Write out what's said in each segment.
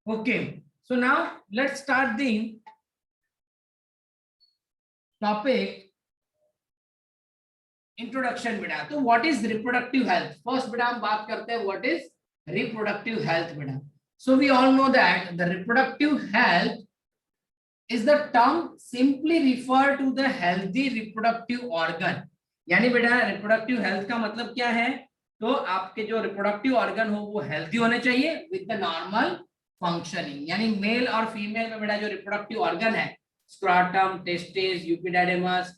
Okay, so now let's start the topic introduction बेटा. तो what is reproductive health. First बेटा हम बात करते हैं व्हाट इज रिप्रोडक्टिव हेल्थ बेटा. So we all know that the reproductive health is the term simply refer to the healthy reproductive organ. यानी बेटा रिप्रोडक्टिव हेल्थ का मतलब क्या है, तो आपके जो रिप्रोडक्टिव ऑर्गन हो वो हेल्दी होने चाहिए विद द नॉर्मल फंक्शनिंग. यानी मेल और फीमेल में बेटा जो रिप्रोडक्टिव ऑर्गन है, scrotum, testis, epididymis,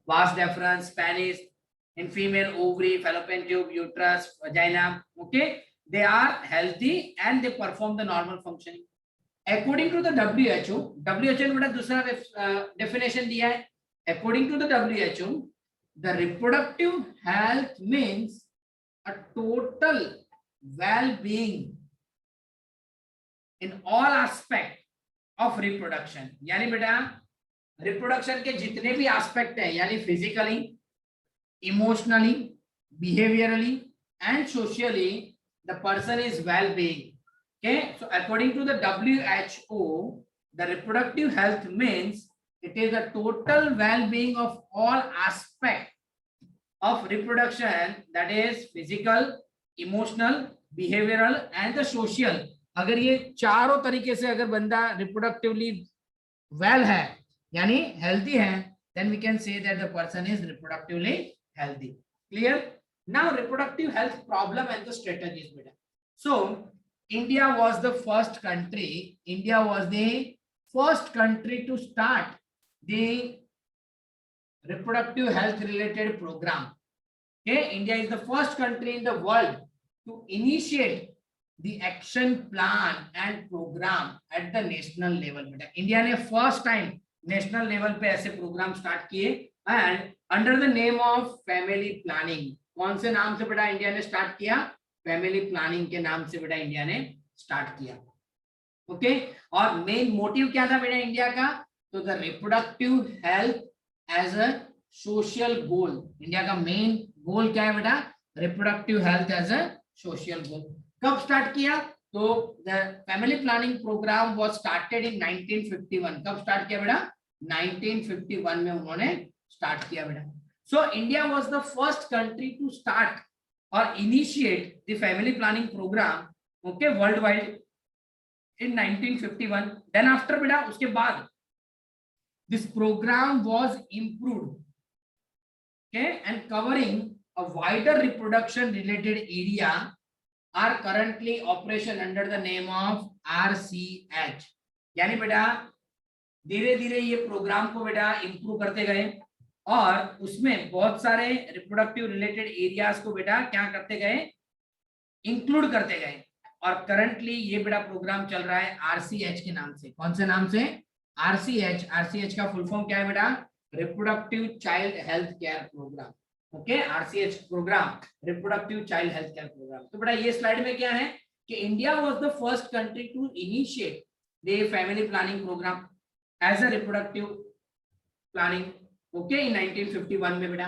vas deferens, penis, in female ovary, fallopian tube, uterus, vagina, okay, they are healthy and they perform the normal functioning according to the WHO. WHO ने बड़ा दूसरा definition दिया है. According to the WHO, the reproductive health means a total well-being in all aspect of reproduction. यानी बेटा reproduction के जितने भी aspect हैं, यानी physically, emotionally, behaviorally and socially the person is well-being. Okay, so according to the WHO, the reproductive health means it is the total well-being of all aspects of reproduction, that is physical, emotional, behavioral and the social. अगर ये चारों तरीके से अगर बंदा reproductively well है यानी healthy है, then we can say that the person is reproductively healthy. Clear? Now reproductive health problem and the strategies beta. So India was the first country to start the reproductive health related program. Okay, India is the first country in the world to initiate the action plan and program at the national level beta. India ने first time national level पे ऐसे program start किए and under the name of family planning. कौन से नाम से बेटा India ने स्टार्ट किया? फैमिली प्लानिंग के नाम से बेटा इंडिया ने स्टार्ट किया. ओके, और मेन मोटिव क्या था बेटा इंडिया का? तो the reproductive health as a social goal. India का मेन गोल क्या है बेटा? Reproductive health as a social goal. कब स्टार्ट किया? तो the family planning program was started in 1951. कब स्टार्ट किया बेटा? 1951 में उन्होंने स्टार्ट किया बेटा. So India was the first country to start और initiate the family planning programme okay world wide in 1951. Then after बेटा उसके बाद this programme was improved okay and covering a wider reproduction related area are currently operation under the name of RCH. यानी बेटा धीरे धीरे ये programme को बेटा इम्प्रूव करते गए और उसमें बहुत सारे रिप्रोडक्टिव रिलेटेड एरियाज को बेटा क्या करते गए? इंक्लूड करते गए. और करंटली ये बेटा प्रोग्राम चल रहा है RCH के नाम से. कौन से नाम से? RCH का फुल फॉर्म क्या है बेटा? Reproductive child health care program. Okay, RCH program reproductive child health care program. तो बेटा ये स्लाइड में क्या है कि India was the first country to initiate the family planning program as a reproductive planning okay in 1951 में बेटा.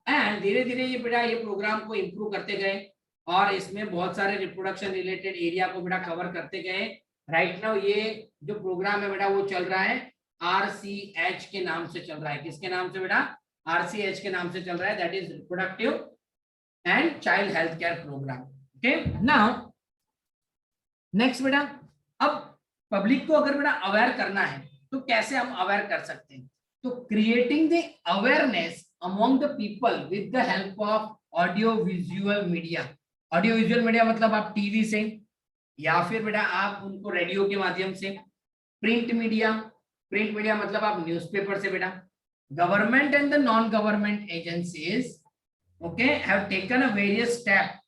And धीरे धीरे ये बेटा ये प्रोग्राम को इम्प्रूव करते गए और इसमें बहुत सारे रिप्रोडक्शन रिलेटेड एरिया को बेटा कवर करते गए. राइट नाउ ये जो प्रोग्राम है बेटा वो चल रहा है RCH के नाम से चल रहा है. किसके नाम से बेटा? RCH के नाम से चल रहा है. That is reproductive and child health care program. Okay, now next बेटा, अब पब्लिक को अगर बेटा अवेयर करना है तो कैसे हम अवेयर कर सकते हैं? तो creating the awareness among the people with the help of audio visual media. Audio visual media मतलब आप टीवी से या फिर बेटा आप उनको रेडियो के माध्यम से. प्रिंट मीडिया मतलब आप न्यूज़पेपर से बेटा. Government and the non government agencies okay have taken a various step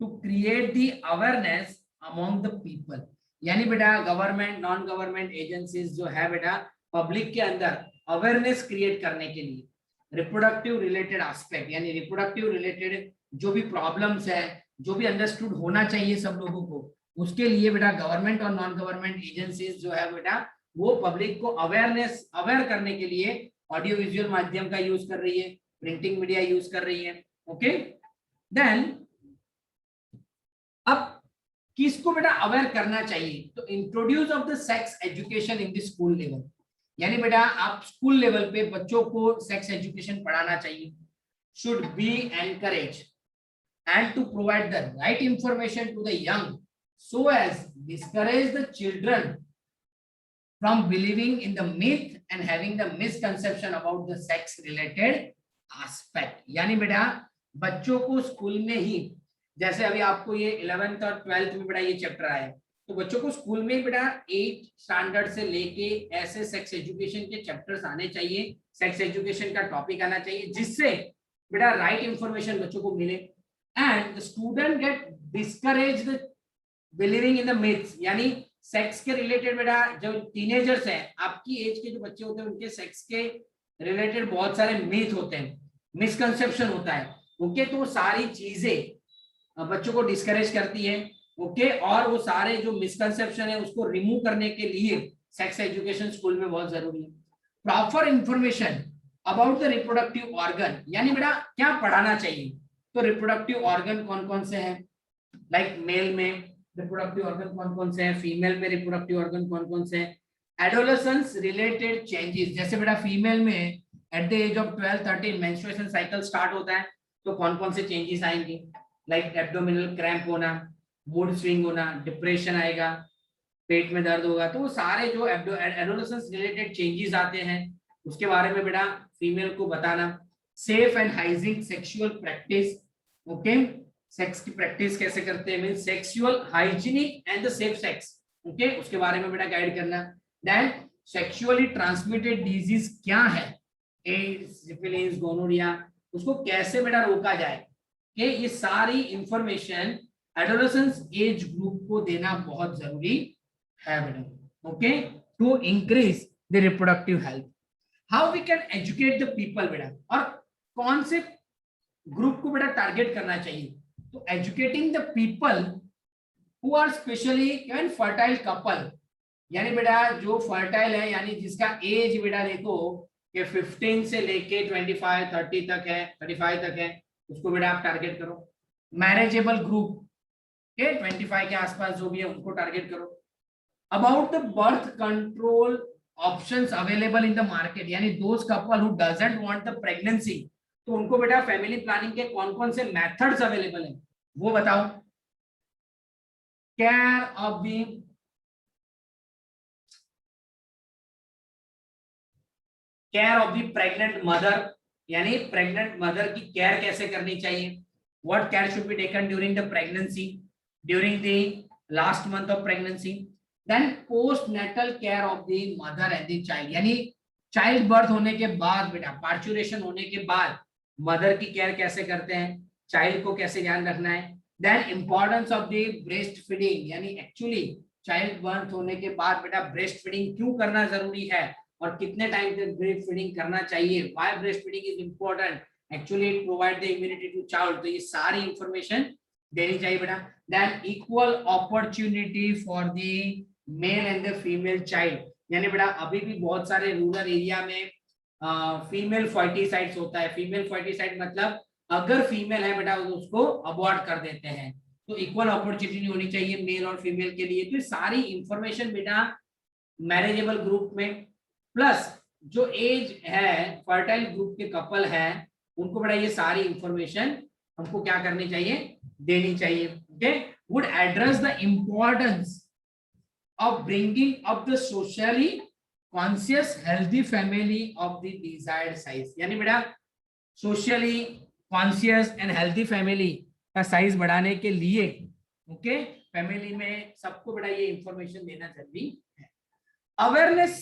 to create the awareness among the people. यानी बेटा गवर्नमेंट नॉन गवर्नमेंट एजेंसीज जो है बेटा पब्लिक के अंदर अवेयरनेस क्रिएट करने के लिए रिप्रोडक्टिव रिलेटेड एस्पेक्ट यानी रिप्रोडक्टिव रिलेटेड जो भी प्रॉब्लम्स है, जो भी अंडरस्टूड होना चाहिए सब लोगों को, उसके लिए बेटा गवर्नमेंट और नॉन गवर्नमेंट एजेंसीज जो है बेटा वो पब्लिक को अवेयर करने के लिए ऑडियो विजुअल माध्यम का यूज कर रही है, प्रिंटिंग मीडिया यूज कर रही है. ओके, देन अब किसको बेटा अवेयर करना चाहिए, तो introduce of the sex education in the school level, यानी बेटा आप स्कूल लेवल पे बच्चों को सेक्स एजुकेशन पढ़ाना चाहिए, should be encourage and to provide the right information to the young so as discourage the children from believing in the myth and having the misconception about the sex related aspect। यानी बेटा बच्चों को school में ही, जैसे अभी आपको ये 11th और 12th में बेटा ये चैप्टर आया, तो बच्चों को स्कूल में बेटा 8 स्टैंडर्ड से लेके ऐसे सेक्स एजुकेशन के चैप्टर्स आने चाहिए, सेक्स एजुकेशन का टॉपिक आना चाहिए, जिससे बेटा राइट इंफॉर्मेशन बच्चों को मिले and the student get discouraged believing in the myths। यानी सेक्स के रिलेटेड बेटा जो टीनेजर्स हैं, आपकी एज के जो बच्चे होते हैं, उनके सेक्स के रिलेटेड बहुत सारे मिथ होते हैं, मिसकंसेप्शन होता है, ओके। तो वो सारी चीजें बच्चों को डिस्करेज करती है, ओके। और वो सारे जो मिसकंसेप्शन है उसको रिमूव करने के लिए सेक्स एजुकेशन स्कूल में बहुत जरूरी है। Proper information about the reproductive organ, यानी बेटा क्या पढ़ाना चाहिए, तो रिप्रोडक्टिव ऑर्गन कौन कौन से हैं, लाइक मेल में रिप्रोडक्टिव ऑर्गन कौन कौन से हैं, फीमेल में रिप्रोडक्टिव ऑर्गन कौन कौन से हैं, एडोलेसेंस रिलेटेड चेंजेस, जैसे बेटा फीमेल में at the age of 12-13 menstruation cycle start होता है, तो कौन कौन से चेंजेस आएंगे, लाइक एब्डोमिनल क्रैम्प होना, मूड स्विंग होना, डिप्रेशन आएगा, पेट में दर्द होगा, तो वो सारे जो एडोलेसेंस रिलेटेड चेंजेस आते हैं उसके बारे में बेटा फीमेल को बताना। Safe and hygiene sexual practice, okay, sex की प्रैक्टिस कैसे करते हैं, mean sexual hygienic and the safe sex, okay, उसके बारे में बेटा गाइड करना। देन सेक्सुअली ट्रांसमिटेड डिजीज क्या है, एड्स, सिफिलिस, गोनोरिया, उसको कैसे बेटा रोका जाए, कि ये सारी इंफॉर्मेशन एडोलेसेंस एज ग्रुप को देना बहुत जरूरी है बेटा, okay, to increase the reproductive health. How we can educate the people बेटा, और कौन से ग्रुप को बेटा टारगेट करना चाहिए, तो educating the people who are specially can fertile couple, यानी बेटा जो फर्टाइल है, यानी जिसका एज बेटा देखो कि 15 से लेके 25-30 तक है, 35 तक है, उसको बेटा आप टारगेट करो। मैरिजेबल ग्रुप के 25 के आसपास जो भी है उनको टारगेट करो। About the birth control options available in the market, यानी those couple who doesn't want the pregnancy, तो उनको बेटा फैमिली प्लानिंग के कौन कौन से मेथड्स अवेलेबल हैं वो बताओ। Care of the pregnant mother, यानी प्रेग्नेंट मदर की केयर कैसे करनी चाहिए, what care should be taken during the pregnancy, during the last month of pregnancy. Then post natal care of the mother and the child, यानी child birth होने के बाद बेटा, पार्चुरेशन होने के बाद मदर की केयर कैसे करते हैं, चाइल्ड को कैसे ध्यान रखना है। Then importance of the breast feeding, यानी एक्चुअली चाइल्ड बर्थ होने के बाद बेटा ब्रेस्ट फीडिंग क्यों करना जरूरी है और कितने टाइम तक ब्रेस्ट फीडिंग करना चाहिए, why breast feeding is important, actually it provide the immunity to child, तो ये सारी इंफॉर्मेशन देनी चाहिए बेटा। Then equal opportunity for the male and the female child, यानी बेटा अभी भी बहुत सारे रूरल एरिया में फीमेल फर्टिसाइड्स होता है। फीमेल फर्टिसाइड मतलब अगर फीमेल है बेटा तो उसको अबॉर्ट कर देते हैं, तो इक्वल अपॉर्चुनिटी होनी चाहिए मेल और फीमेल के लिए। तो सारी इंफॉर्मेशन बेटा मैरिजेबल ग्रुप में, प्लस जो एज है फर्टाइल ग्रुप के कपल है उनको बेटा ये सारी इंफॉर्मेशन हमको क्या करनी चाहिए, देनी चाहिए, okay. Would address the importance of bringing up the socially conscious healthy family of the desired size, यानी बेटा socially conscious and healthy family का साइज बढ़ाने के लिए, ओके, फैमिली में सबको बेटा ये इंफॉर्मेशन देना जरूरी है। Awareness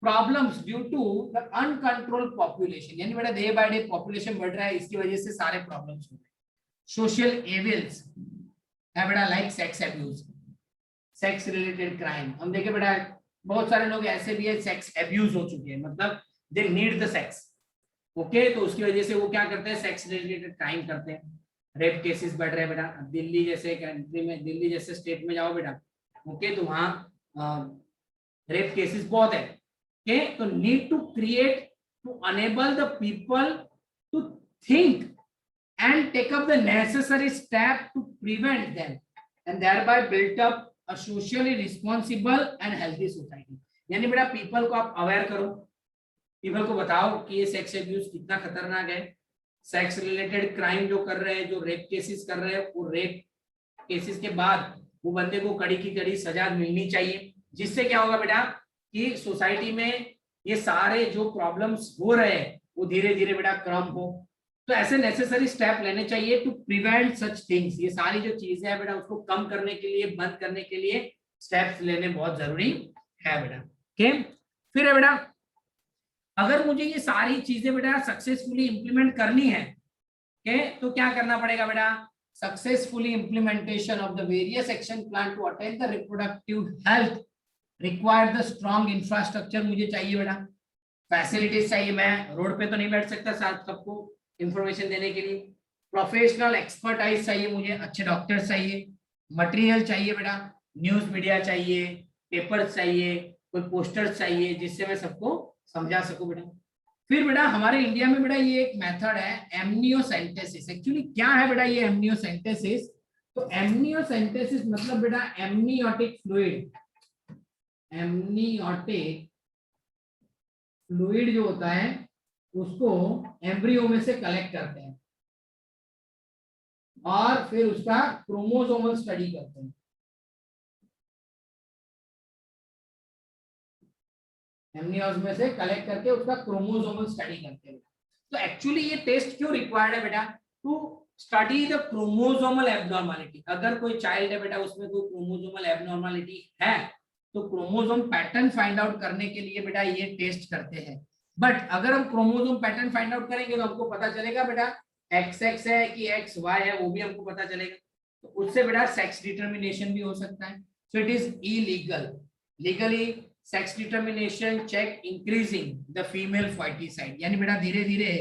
problems due to the uncontrolled population, यानी बेटा डे बाय डे पॉपुलेशन बढ़ रहा है, इसकी वजह से सारे प्रॉब्लम्स हो रहे हैं। सोशल एविल्स है बेटा, like sex abuse, sex related crime, हम देखे बेटा बहुत सारे लोग ऐसे भी है सेक्स एब्यूज हो चुके हैं, मतलब they need the sex, okay, तो उसकी वजह से वो क्या करते हैं, सेक्स रिलेटेड क्राइम करते हैं। रेप केसेस बढ़ रहे हैं बेटा, दिल्ली जैसे कंट्री में, दिल्ली जैसे स्टेट में जाओ बेटा, ओके, तो वहाँ रेप केसेस बहुत है, ओके। तो need to create to enable the people to think and take up the necessary step to prevent them, and thereby built up a socially responsible and healthy society. यानी बेटा people को आप aware करो, people को बताओ कि ये sex abuse कितना खतरनाक है, सेक्स रिलेटेड क्राइम जो कर रहे हैं, जो रेप केसेस कर रहे हैं, वो रेप केसेस के बाद वो बंदे को कड़ी की कड़ी सजा मिलनी चाहिए, जिससे क्या होगा बेटा कि सोसाइटी में ये सारे जो प्रॉब्लम्स हो रहे हैं वो धीरे धीरे बेटा कम हो। तो ऐसे नेसेसरी स्टेप लेने चाहिए टू प्रिवेंट सच थिंग्स। ये सारी जो चीजें हैं बेटा उसको कम करने के लिए, बंद करने के लिए स्टेप्स लेने बहुत जरूरी है बेटा। ओके, फिर है बेटा अगर मुझे ये सारी चीजें बेटा सक्सेसफुली इंप्लीमेंट करनी है, ओके, तो क्या करना पड़ेगा बेटा, successfully implementation of the various action plan to attain the reproductive health require the strong infrastructure. मुझे चाहिए बेटा फैसिलिटीज चाहिए, मैं रोड पे तो नहीं बैठ सकता साथ सबको इंफॉर्मेशन देने के लिए, प्रोफेशनल एक्सपर्टाइज चाहिए, मुझे अच्छे डॉक्टर्स चाहिए, मटेरियल चाहिए बेटा, न्यूज मीडिया चाहिए, पेपर्स चाहिए, कोई पोस्टर्स चाहिए जिससे मैं सबको समझा सकूं बेटा। फिर बेटा हमारे इंडिया में बेटा ये एक मेथड है एमनियोसेंटेसिस। एक्चुअली क्या है बेटा ये एमनियोसेंटेसिस? तो एमनियोसेंटेसिस मतलब बेटा एमनियोटिक फ्लूइड, एमनियोटिक फ्लूइड जो होता है उसको एम्ब्रियो में से कलेक्ट करते हैं और फिर उसका क्रोमोसोमल स्टडी करते हैं। एमनियोस में से कलेक्ट करके उसका क्रोमोसोमल स्टडी करते हैं। तो एक्चुअली ये टेस्ट क्यों रिक्वायर्ड है बेटा? To study the chromosomal abnormality. अगर कोई चाइल्ड है बेटा उसमें कोई क्रोमोसोमल एबनॉर्मलिटी है तो क्रोमोसोम पैटर्न फाइंड आउट करने के लिए बेटा ये टेस्ट करते हैं। बट अगर हम क्रोमोसोम पैटर्न फाइंड आउट करेंगे तो हमको पता चलेगा बेटा XX है कि XY है, वो भी हमको पता चलेगा। तो उससे बेटा सेक्स डिटर्मिनेशन भी हो सकता है। So it is illegal. Legally sex determination check increasing the female foeticide. यानी बेटा धीरे धीरे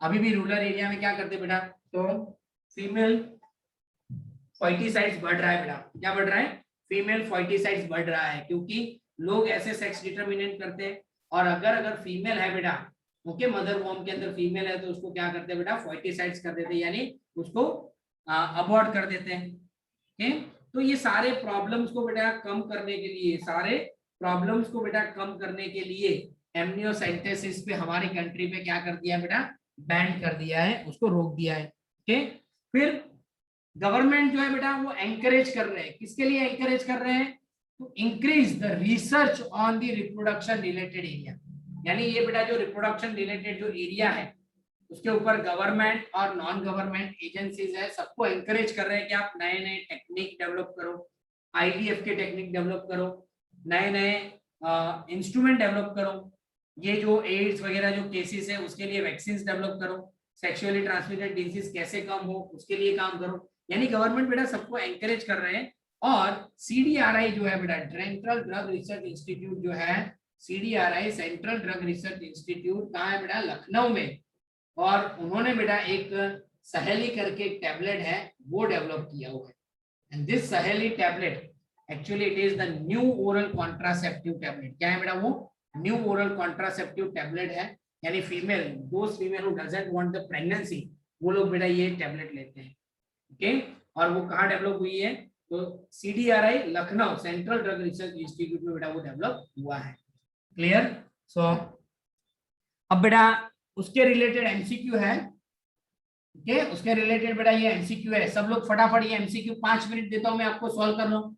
अभी भी रूरल एरिया में क्या करते बेटा, तो फीमेल फर्टिसाइड्स बढ़ रहा है बेटा। क्या बढ़ रहा है? फीमेल फर्टिसाइड्स बढ़ रहा है, क्योंकि लोग ऐसे सेक्स डिटर्मिनेट करते हैं। और अगर फीमेल है बेटा, ओके, मदर वॉर्म के अंदर फीमेल है तो उसको क्या करते हैं बेटा, फर्टिसाइड्स कर देते हैं, यानी उसको अबॉर्ट कर देते हैं। ओके, तो ये सारे प्रॉब्लम्स को बेटा कम करने के लिए, सारे प्रॉब्लम्स को बेटा कम करने के लिए एमनियोसेंटेसिस पे हमारी कंट्री पे क्या कर दिया बेटा, बैन कर दिया है, उसको रोक दिया है। ओके, फिर गवर्नमेंट जो है बेटा वो एंकरेज कर रहे हैं, किसके लिए एंकरेज कर रहे हैं, to increase the research on the reproduction related area. यानी ये बेटा जो रिप्रोडक्शन रिलेटेड जो एरिया है उसके ऊपर गवर्नमेंट और नॉन गवर्नमेंट एजेंसीज है सबको एंकरेज कर रहे हैं कि आप नए नए टेक्निक डेवलप करो, IVF के टेक्निक डेवलप करो, नए नए इंस्ट्रूमेंट डेवलप करो, ये जो एड्स वगैरह जो केसेस है उसके लिए वैक्सीन डेवलप करो, सेक्सुअली ट्रांसमिटेड डिजीज कैसे कम हो उसके लिए काम करो। यानी गवर्नमेंट बेटा सबको एंकरेज कर रहे हैं। और CDRI जो है बेटा, सेंट्रल ड्रग रिसर्च इंस्टीट्यूट जो है, CDRI central drug research institute कहाँ है बेटा, लखनऊ में। और उन्होंने बेटा एक सहेली करके एक टैबलेट है वो डेवलप किया हुआ है। एंड दिस सहेली tablet actually it is the new oral contraceptive tablet. क्या है बेटा वो? न्यू ओरल कॉन्ट्रासेप्टिव टैबलेट है। यानी female, those female who doesn't want the pregnancy, वो लोग बेटा ये टैबलेट लेते हैं। ओके, और वो कहाँ डेवलप हुई है? तो CDRI Lucknow central drug research institute में बेटा वो डेवलप हुआ है। क्लियर? सो अब बेटा उसके रिलेटेड MCQ है। ओके, उसके रिलेटेड बेटा ये MCQ है, सब लोग फटाफट ये MCQ 5 मिनट देता हूं मैं आपको, सॉल्व कर लो।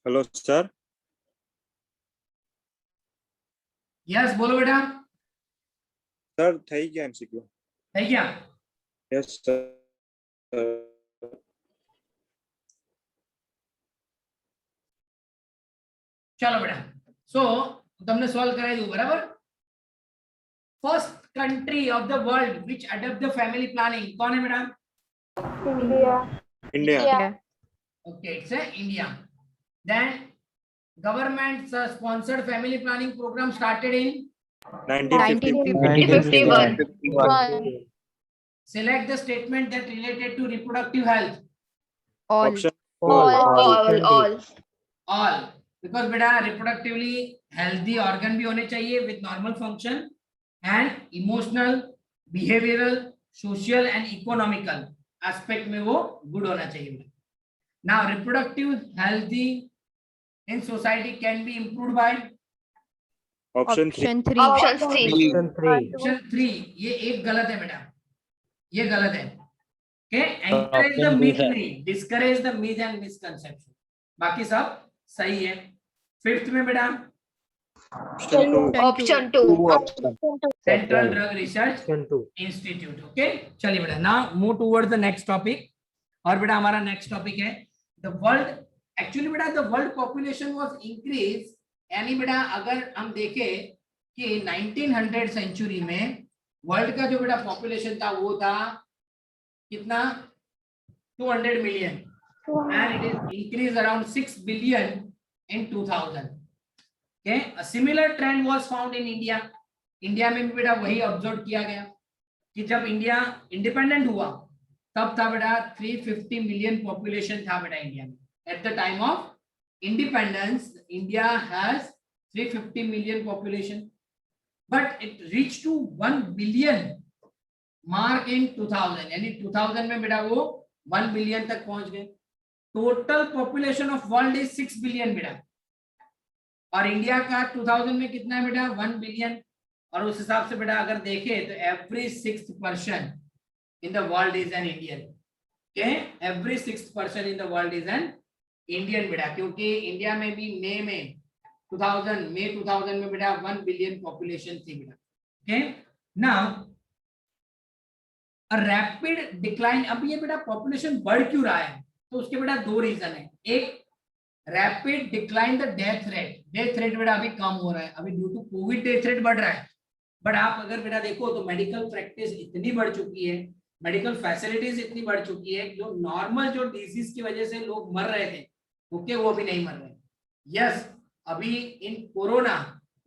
Hello sir. यस बोलो बेटा। सर થઈ ગયા एमसीक्यू? है क्या? Yes sir. चलो बेटा, सो तुमने सॉल्व कराई दो बराबर। First country of the world which adopt the family planning कौन है बेटा? India. India. Okay, it's India. Then government sponsored family planning program started in 1951। 1951. select the statement that related to reproductive health. Option All because बेटा reproductively healthy organ भी होने चाहिए with normal function and emotional, behavioral, social and economical aspect में वो good होना चाहिए। Now reproductive healthy in society can be improved by option 3। Option 3. option 3। ये एक गलत है बेटा, ये गलत है। Okay, encourage the myth नहीं, discourage the myth and misconception, बाकी सब सही है। फिफ्थ में बेटा Option 2. Central drug research institute. Okay चलिए बेटा, now move towards the next topic. और बेटा हमारा नेक्स्ट टॉपिक है द वर्ल्ड। एक्चुअली बेटा the world population was increase, यानी बेटा अगर हम देखें कि 1900 सेंचुरी में वर्ल्ड का जो बेटा पॉपुलेशन था वो था कितना? 200 million and it is increased around 6 billion in 2000. Okay, a similar trend was found in India. India में भी बेटा वही ऑब्जर्व किया गया कि जब इंडिया इंडिपेंडेंट हुआ तब था बेटा 350 मिलियन पॉपुलेशन था बेटा इंडिया में। At the time of independence India has 350 million population, but it reach to 1 billion mark in 2000, यानी 2000 में बेटा वो 1 बिलियन तक पहुंच गए। Total population of world is 6 billion बेटा, और इंडिया का 2000 में कितना है बेटा? 1 बिलियन। और उस हिसाब से बेटा अगर देखें तो every 6th person in the world is an Indian. Okay, every 6th person in the world is an Indian बेटा, क्योंकि इंडिया में भी मई 2000 में बेटा 1 बिलियन पॉपुलेशन थी बेटा। Okay, now a rapid decline. अब ये बेटा पॉपुलेशन बढ़ क्यों रहा है? तो उसके बेटा दो रीजन है। एक, rapid decline the death rate. Death rate बेटा अभी कम हो रहा है, अभी due to covid death rate बढ़ रहा है। बट आप अगर बेटा देखो तो मेडिकल प्रैक्टिस इतनी बढ़ चुकी है, मेडिकल फैसिलिटीज इतनी बढ़ चुकी है, जो नॉर्मल जो डिजीज की वजह से लोग मर रहे थे ओके वो अभी नहीं मर रहे। यस, अभी इन कोरोना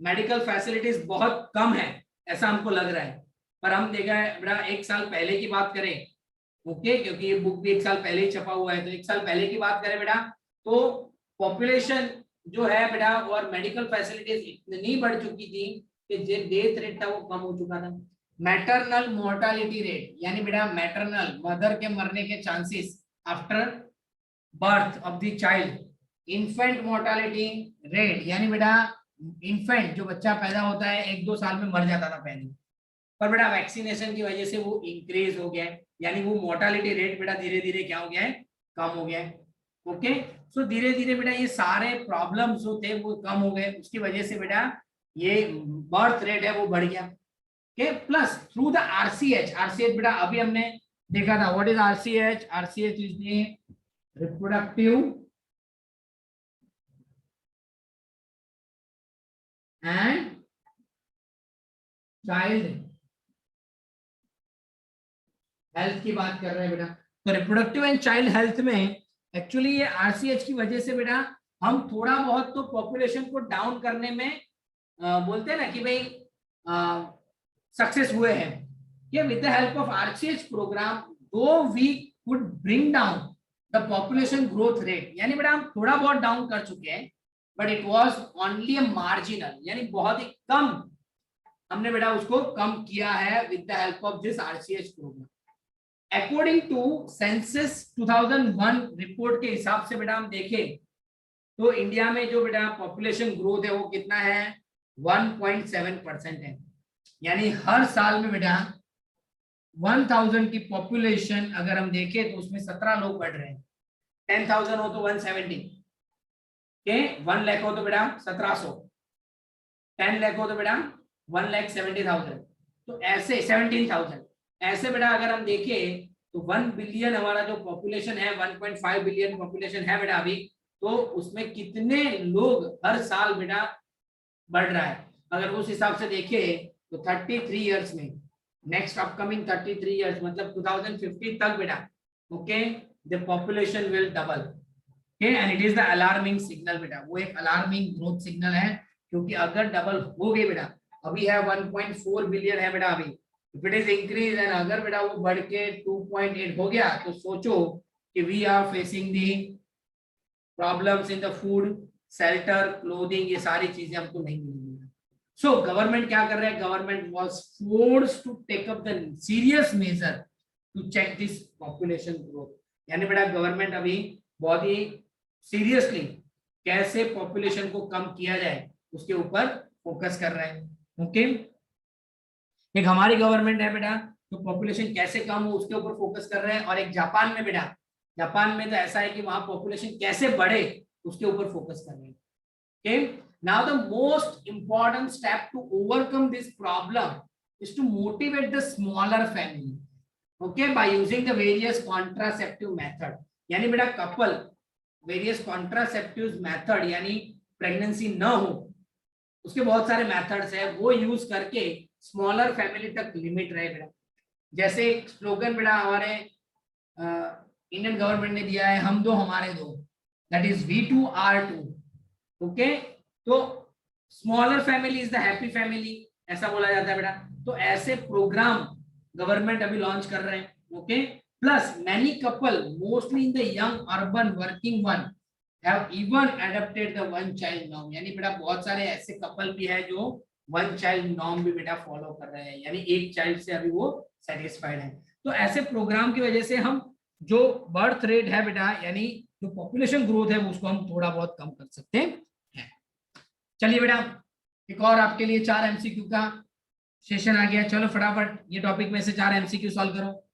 मेडिकल फैसिलिटीज बहुत कम है ऐसा हमको लग रहा है, पर हम देखा है बेटा 1 साल पहले की बात करें ओके, क्योंकि ये बुक भी 1 साल पहले ही छपा हुआ है, तो 1 साल पहले की बात करें बेटा तो पॉपुलेशन जो है बेटा और मेडिकल फैसिलिटीज इतनी बढ़ चुकी थी कि जो डेथ रेट था वो कम हो चुका था। मैटरनल मोर्टालिटी रेट, यानी बेटा मैटरनल मदर के मरने के chances after birth of the child. Infant mortality rate, यानी बेटा इन्फेंट जो बच्चा पैदा होता है 1-2 साल में मर जाता था पहले, पर बेटा वैक्सीनेशन की वजह से वो इंक्रीज हो गया है, यानी वो मोर्टालिटी रेट बेटा धीरे धीरे क्या हो गया है? कम हो गया है। ओके, सो धीरे धीरे बेटा ये सारे प्रॉब्लम्स जो थे वो कम हो गए, उसकी वजह से बेटा ये बर्थ रेट है वो बढ़ गया। Okay, plus through the RCH. RCH बेटा अभी हमने देखा था, what is RCH? RCH is the reproductive and child health की बात कर रहे हैं बेटा। तो रिप्रोडक्टिव एंड चाइल्ड हेल्थ में एक्चुअली ये आरसीएच की वजह से बेटा हम थोड़ा बहुत तो पॉपुलेशन को डाउन करने में बोलते हैं ना कि भाई सक्सेस हुए हैं कि with the help of RCH programme though we could bring down the population growth rate, यानी बेटा हम थोड़ा बहुत डाउन कर चुके हैं, but it was only a marginal, यानी बहुत ही कम हमने बेटा उसको कम किया है with the help of this RCH program. According to census 2001 report के हिसाब से बेटा हम देखें तो इंडिया में जो बेटा पॉपुलेशन ग्रोथ है वो कितना है? 1.7% है, यानी हर साल में बेटा 1000 की पॉपुलेशन अगर हम देखें तो उसमें 17 लोग बढ़ रहे हैं। 10,000 हो तो 170, के 1 लाख हो तो बेटा 1700, 10 लाख हो तो बेटा 1,70,000, तो ऐसे 17,000, ऐसे बेटा अगर हम देखें तो 1 बिलियन हमारा जो पॉपुलेशन है, 1.5 बिलियन पॉपुलेशन है बेटा अभी, तो उसमें कितने लोग हर साल बेटा बढ़ रहा है। अगर उस हिसाब से देखें तो 33 इयर्स में, नेक्स्ट अपकमिंग 33 इयर्स मतलब 2050 तक बेटा, okay, the population will double, okay, and it is the alarming signal बेटा, वो एक अलार्मिंग ग्रोथ सिग्नल है, क्योंकि अगर डबल हो गई बेटा, अभी है 1.4 बिलियन है बेटा अभी, if it is increase and अगर बेटा वो बढ़ के 2.8 हो गया, तो सोचो कि we are facing the problems in the food, shelter, clothing, ये सारी चीजें हमको नहीं मिलेंगी। सो गवर्नमेंट क्या कर रहे हैं, government was forced to take up the serious measure to check this population growth, यानी बेटा गवर्नमेंट अभी बहुत ही सीरियसली कैसे पॉपुलेशन को कम किया जाए उसके ऊपर फोकस कर रहे हैं। ओके, एक हमारी गवर्नमेंट है बेटा तो पॉपुलेशन कैसे कम हो उसके ऊपर फोकस कर रहे हैं, और एक जापान में बेटा, जापान में तो ऐसा है कि वहां पॉपुलेशन कैसे बढ़े उसके ऊपर फोकस कर रहे हैं। Okay, now the most important step to overcome this problem is to motivate the smaller family, okay, by using the various contraceptive method, यानी बेटा कपल वेरियस कॉन्ट्रासेप्टिव मेथड, यानी प्रेगनेंसी न हो उसके बहुत सारे मेथड्स है, वो यूज करके स्मॉलर फैमिली तक लिमिट रहे बेटा। जैसे एक स्लोगन बेटा हमारे इंडियन गवर्नमेंट ने दिया है, हम दो हमारे दो, दैट इज V2R2, ओके, तो smaller family is the happy family, ऐसा बोला जाता है बेटा। तो ऐसे प्रोग्राम गवर्नमेंट अभी लॉन्च कर रहे हैं, okay, plus many couple mostly in the young urban working one have even adopted the one child norm, यानी बेटा बहुत सारे ऐसे कपल भी है जो वन चाइल्ड नॉर्म भी बेटा फॉलो कर रहे हैं, यानी एक चाइल्ड से अभी वो सेटिस्फाइड है। तो ऐसे प्रोग्राम की वजह से हम जो बर्थ रेट है बेटा, यानी जो पॉपुलेशन ग्रोथ है उसको हम थोड़ा बहुत कम कर सकते हैं। चलिए बेटा, एक और आपके लिए 4 एमसीक्यू का सेशन आ गया, चलो फटाफट ये टॉपिक में से 4 एमसीक्यू सॉल्व करो।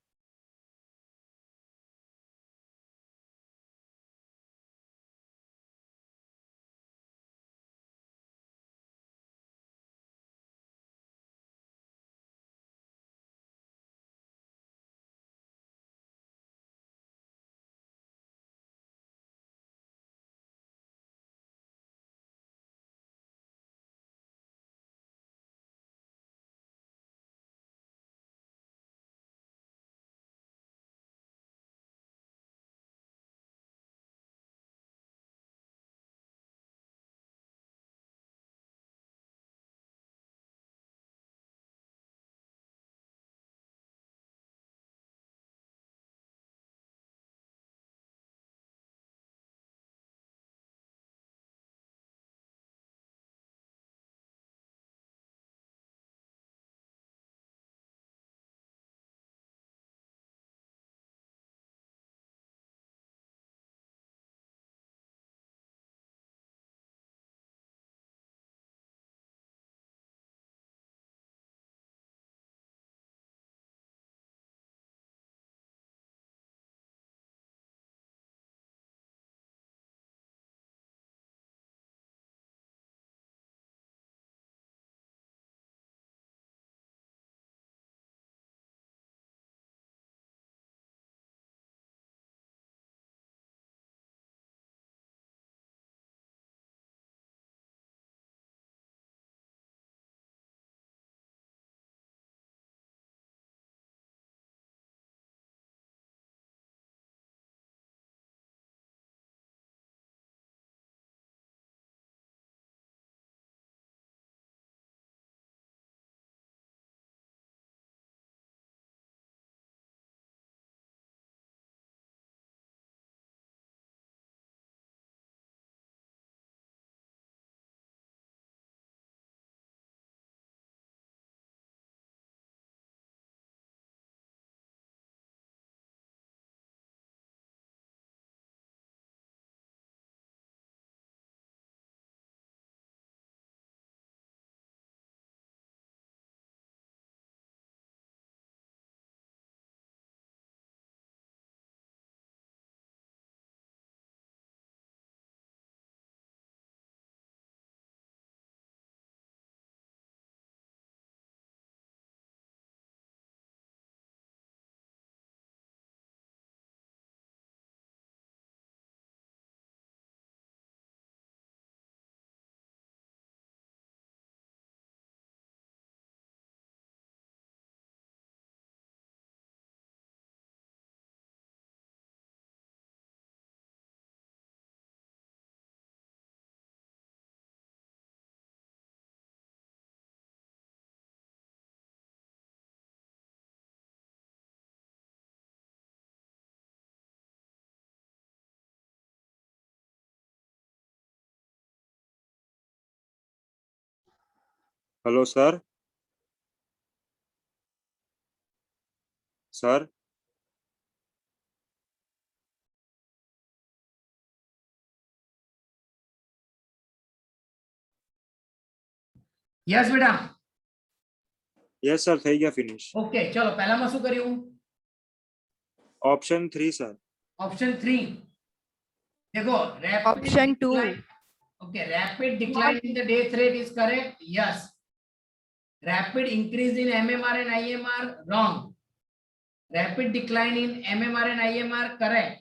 Hello sir. सर यस बेटा। यस सर થઈ ગયા ફિનિશ। ઓકે ચલો પહેલામાં શું કર્યું? Option 3 sir. ऑप्शन 3 देखो rapid Option 2. decline. Okay, rapid decline in the death rate is correct. Yes. Rapid increase in MMR and IMR wrong. Rapid decline in MMR and IMR correct.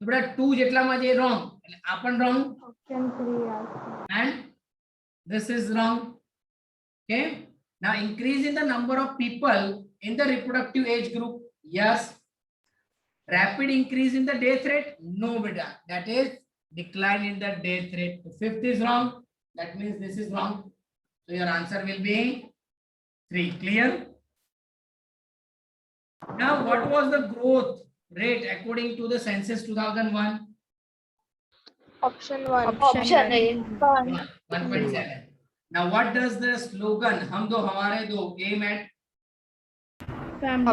तो बेटा 2 જેટલામાં જે wrong એટલે આ પણ wrong Option 3 also. and this is wrong. Okay, now increase in the number of people in the reproductive age group. Yes. Rapid increase in the death rate? No beta, that is decline in the death rate. The fifth is wrong, that means this is wrong. So your answer will be 3. Clear? Now what was the growth rate according to the census 2001? Option 1. Option A. 1.7. Now what does the slogan हम दो हमारे दो aim at?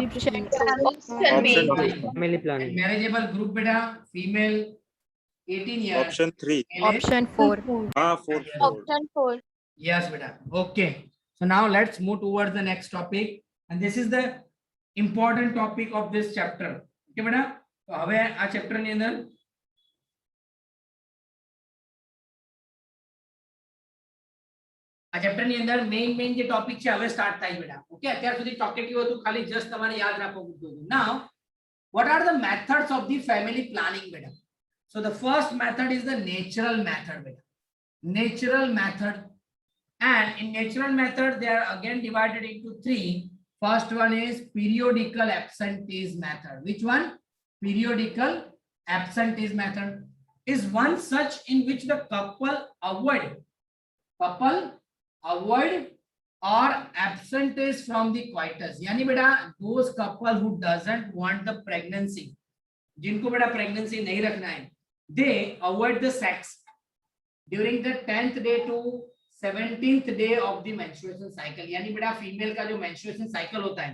Option Option B. Family planning. Marriageable group beta, female 18 years. Option 3। male is- option 4। હા 4। Option 4. Yes, beta. Okay. So now let's move towards the next topic, and this is the important topic of this chapter. Okay, beta. So હવે આ chapter ની અંદર આ chapter ની અંદર main જે topic છે હવે start થાય બેટા. Okay, અત્યાર સુધી talkative હતું, ખાલી just તમારે યાદ રાખવું પડતું હતું. Now, what are the methods of the family planning beta? So the first method is the natural method beta. Natural method. And in natural method, they are again divided into 3. First one is periodical absentee method. Which one? Periodical absentee method is one such in which the couple avoid or absentees from the coitus. यानी बेटा those couple who doesn't want the pregnancy, जिनको बेटा pregnancy नहीं रखना है, they avoid the sex during the 10th day to 17th day of the menstruation cycle. यानी बेटा female का जो menstruation cycle होता है,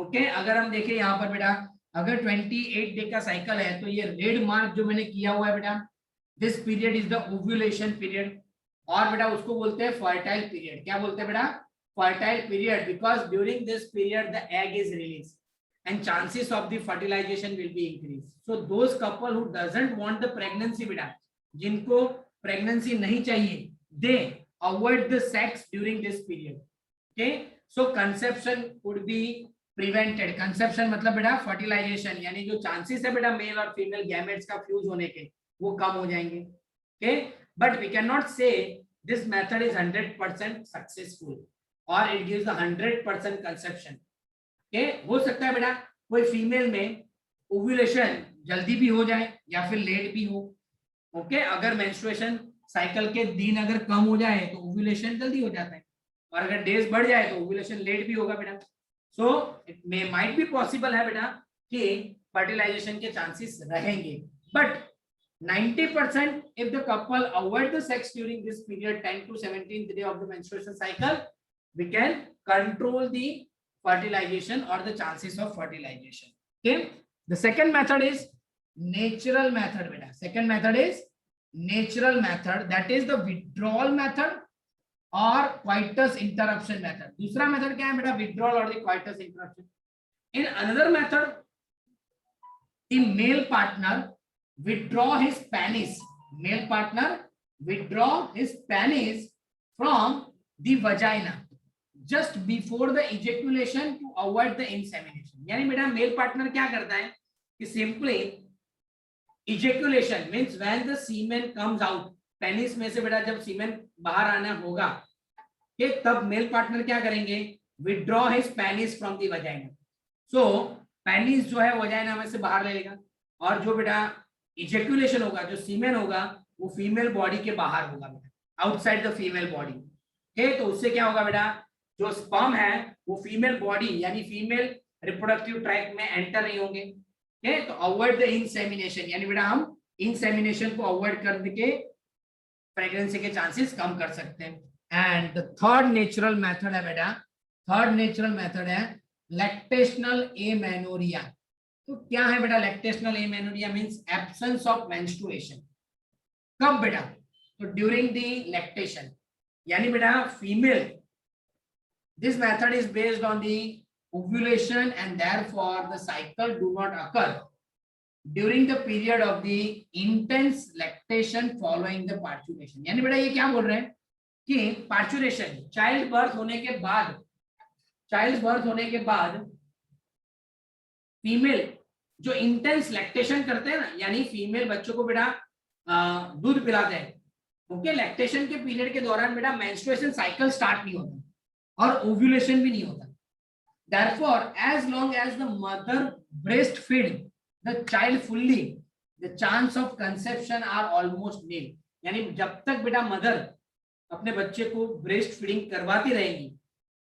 ओके, अगर हम देखें यहाँ पर बेटा अगर 28 डे का साइकिल है तो ये रेड मार्क जो मैंने किया हुआ है बेटा, this period is the ovulation period, और बेटा उसको बोलते हैं फर्टाइल पीरियड. क्या बोलते हैं बेटा? Fertile period, because during this period the egg is release and chances of the fertilization will be increased. So those couple who doesn't want the pregnancy बेटा, जिनको pregnancy नहीं चाहिए, they avoid the sex during this period. Okay, so conception could be prevented. Conception मतलब बेटा fertilization, यानी जो chances है बेटा मेल और फीमेल गैमेट्स का फ्यूज होने के वो कम हो जाएंगे. Okay, but we cannot say this method is 100% successful or it gives the 100% conception. Okay, हो सकता है बेटा कोई फीमेल में ओव्यूलेशन जल्दी भी हो जाए या फिर लेट भी हो. ओके, अगर मेंस्ट्रुएशन साइकिल के दिन अगर कम हो जाए तो ओव्यूलेशन जल्दी हो जाता है, और अगर डेज बढ़ जाए तो ओव्यूलेशन लेट भी होगा बेटा. So it may might be possible है बेटा कि फर्टिलाइजेशन के चांसेस रहेंगे, but 90% if the couple avoid the sex during this period 10 to 17th day of the menstruation cycle, we can control the fertilization or the chances of fertilization. Okay, the second method is natural method beta. Second method is natural method, that is the withdrawal method or coitus interruption method. दूसरा method क्या है बेटा? withdrawal or the coitus interruption. In another method, the male partner withdraw his penis. Male partner withdraw his penis from the vagina just before the ejaculation to avoid the insemination. यानी बेटा male partner क्या करता है कि simply ejaculation means when the semen comes out, penis में से बेटा जब सीमेन बाहर आना होगा कि तब मेल पार्टनर क्या करेंगे? withdraw his penis from the vagina. So penis जो है वजाइना में से बाहर ले लेगा, और जो बेटा ejaculation होगा, जो सीमेन होगा, वो फीमेल बॉडी के बाहर होगा बेटा, आउटसाइड द फीमेल बॉडी. तो उससे क्या होगा बेटा? जो स्पर्म है वो फीमेल बॉडी यानी फीमेल रिप्रोडक्टिव ट्रैक्ट में एंटर नहीं होंगे. तो अवॉइड द इंसेमिनेशन, यानी बेटा हम इंसेमिनेशन को अवॉइड करके प्रेगनेंसी के चांसेस कम कर सकते हैं. And the third natural method है बेटा, थर्ड नेचुरल मेथड है लैक्टेशनल एमेनोरिया। तो क्या है बेटा lactational amenorrhoea? Means absence of menstruation. कब बेटा? तो ड्यूरिंग द लैक्टेशन, यानी बेटा female, this method is based on the ovulation and therefore the cycle do not occur during the period of the intense lactation following the parturition। यानी बेटा ये क्या बोल रहे हैं कि पार्चुरेशन, चाइल्ड बर्थ होने के बाद, चाइल्ड बर्थ होने के बाद फीमेल जो इंटेंस लैक्टेशन करते हैं ना, यानी फीमेल बच्चों को बेटा दूध पिलाते हैं, ओके, लैक्टेशन के पीरियड के दौरान बेटा मेंस्ट्रुएशन साइकिल स्टार्ट नहीं होता और ओव्यूलेशन भी नहीं होता। Therefore, as long as the mother breastfeed the child fully, the chance of conception are almost nil। यानी जब तक बेटा मदर अपने बच्चे को ब्रेस्ट फीडिंग करवाती रहेगी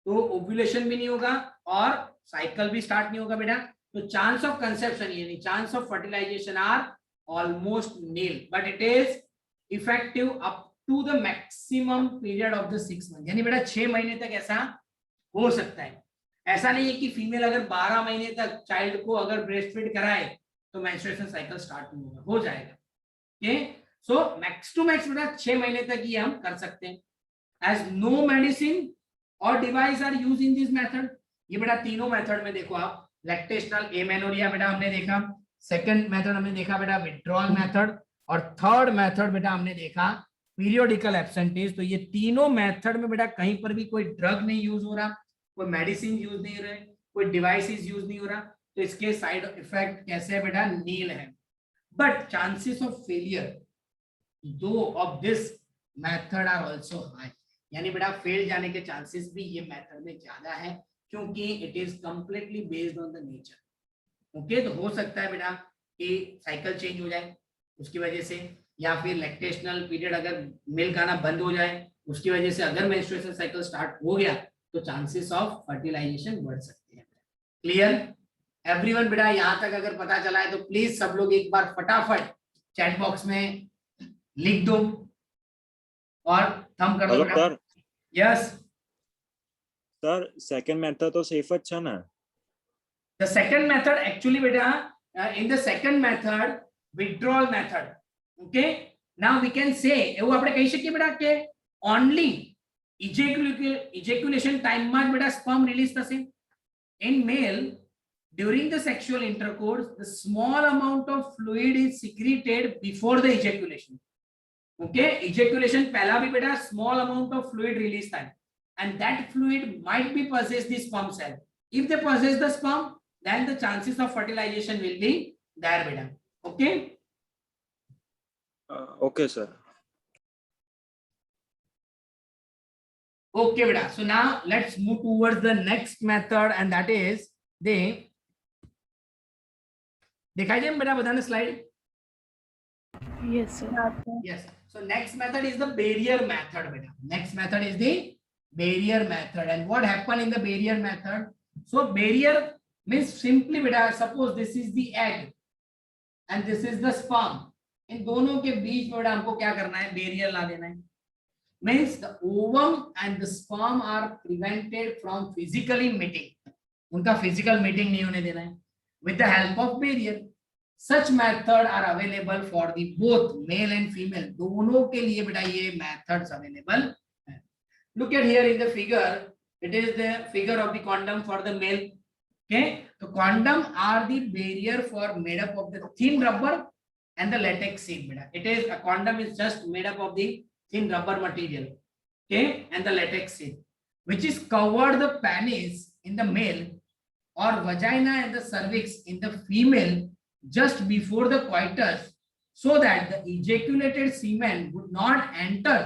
तो ओव्यूलेशन भी नहीं होगा और साइकिल भी स्टार्ट नहीं होगा बेटा। तो चांस ऑफ कंसेप्शन यानी chance of fertilisation are almost nil, but it is effective up to the maximum period of the 6 month. यानी बेटा 6 महीने तक ऐसा हो सकता है। ऐसा नहीं है कि फीमेल अगर 12 महीने तक चाइल्ड को अगर ब्रेस्ट फीड कराए तो मेंस्ट्रुएशन साइकिल स्टार्ट नहीं होगा, हो जाएगा। Okay, so max to max बेटा 6 महीने तक ये हम कर सकते हैं। एज नो मेडिसिन और device are use in this method. ये बेटा तीनों मेथड में देखो आप, लैक्टेशनल एमेनोरिया बेटा हमने देखा, सेकंड मेथड हमने देखा बेटा विड्रॉल मेथड, और थर्ड मेथड बेटा हमने देखा पीरियोडिकल एब्सेंटेज। तो ये तीनों मेथड में बेटा कहीं पर भी कोई ड्रग नहीं यूज हो रहा, कोई मेडिसिन यूज नहीं हो रहे, कोई डिवाइसेस यूज नहीं हो रहा, तो इसके साइड इफेक्ट कैसे है बेटा? नील है। But chances of failure though of this method are also high. यानी बेटा फेल जाने के चांसेस भी ये मेथड में ज्यादा है क्योंकि it is completely based on the nature. Okay, तो हो सकता है बेटा कि साइकिल चेंज हो जाए उसकी वजह से, या फिर लैक्टेशनल पीरियड अगर मिल्क आना बंद हो जाए उसकी वजह से अगर मेंस्ट्रुएशन साइकिल स्टार्ट हो गया तो चांसेस ऑफ फर्टिलाइजेशन बढ़ सकते हैं। Clear everyone? बेटा यहां तक अगर पता चला है तो प्लीज सब लोग एक बार फटाफट चैट बॉक्स में लिख दो और थंब कर दो बेटा। यस सर, सेकंड मेथड तो सेफ अच्छा ना? द सेकंड मेथड एक्चुअली बेटा in the second method withdrawal method, okay, now we can say એવું આપણે કહી શકીએ બેટા કે ઓન્લી ejaculation time માં બેટા sperm release થશે. In male during the sexual intercourse the small amount of fluid is secreted before the ejaculation. Okay, ejaculation पहला भी बेटा small amount of fluid release થાય and that fluid might be possess the sperm cell. If they possess the sperm then the chances of fertilization will be there beta. Okay, Okay sir. Okay beta, so now let's move towards the next method and that is the दिखाई दे बेटा बताना slide. Yes, sir. Yes, so next method is the barrier method beta. Next method is the barrier method. And what happen in the barrier method? So barrier means simply beta, suppose this is the egg and this is the sperm. इन दोनों के बीच में बेटा हमको क्या करना है? barrier ला देना है. Means the ovum and the sperm are prevented from physically meeting. उनका physical meeting नहीं होने देना है. With the help of barrier, such method are available for the both male and female. दोनों के लिए बेटा ये methods available है. Look at here in the figure. It is the figure of the condom for the male. Okay, so condom are the barrier for made up of the thin rubber and the latex sheet beta. It is a condom is just made up of the thin rubber material, okay, and the latex sheet, which is covered the penis in the male or vagina and the cervix in the female just before the coitus, so that the ejaculated semen would not enter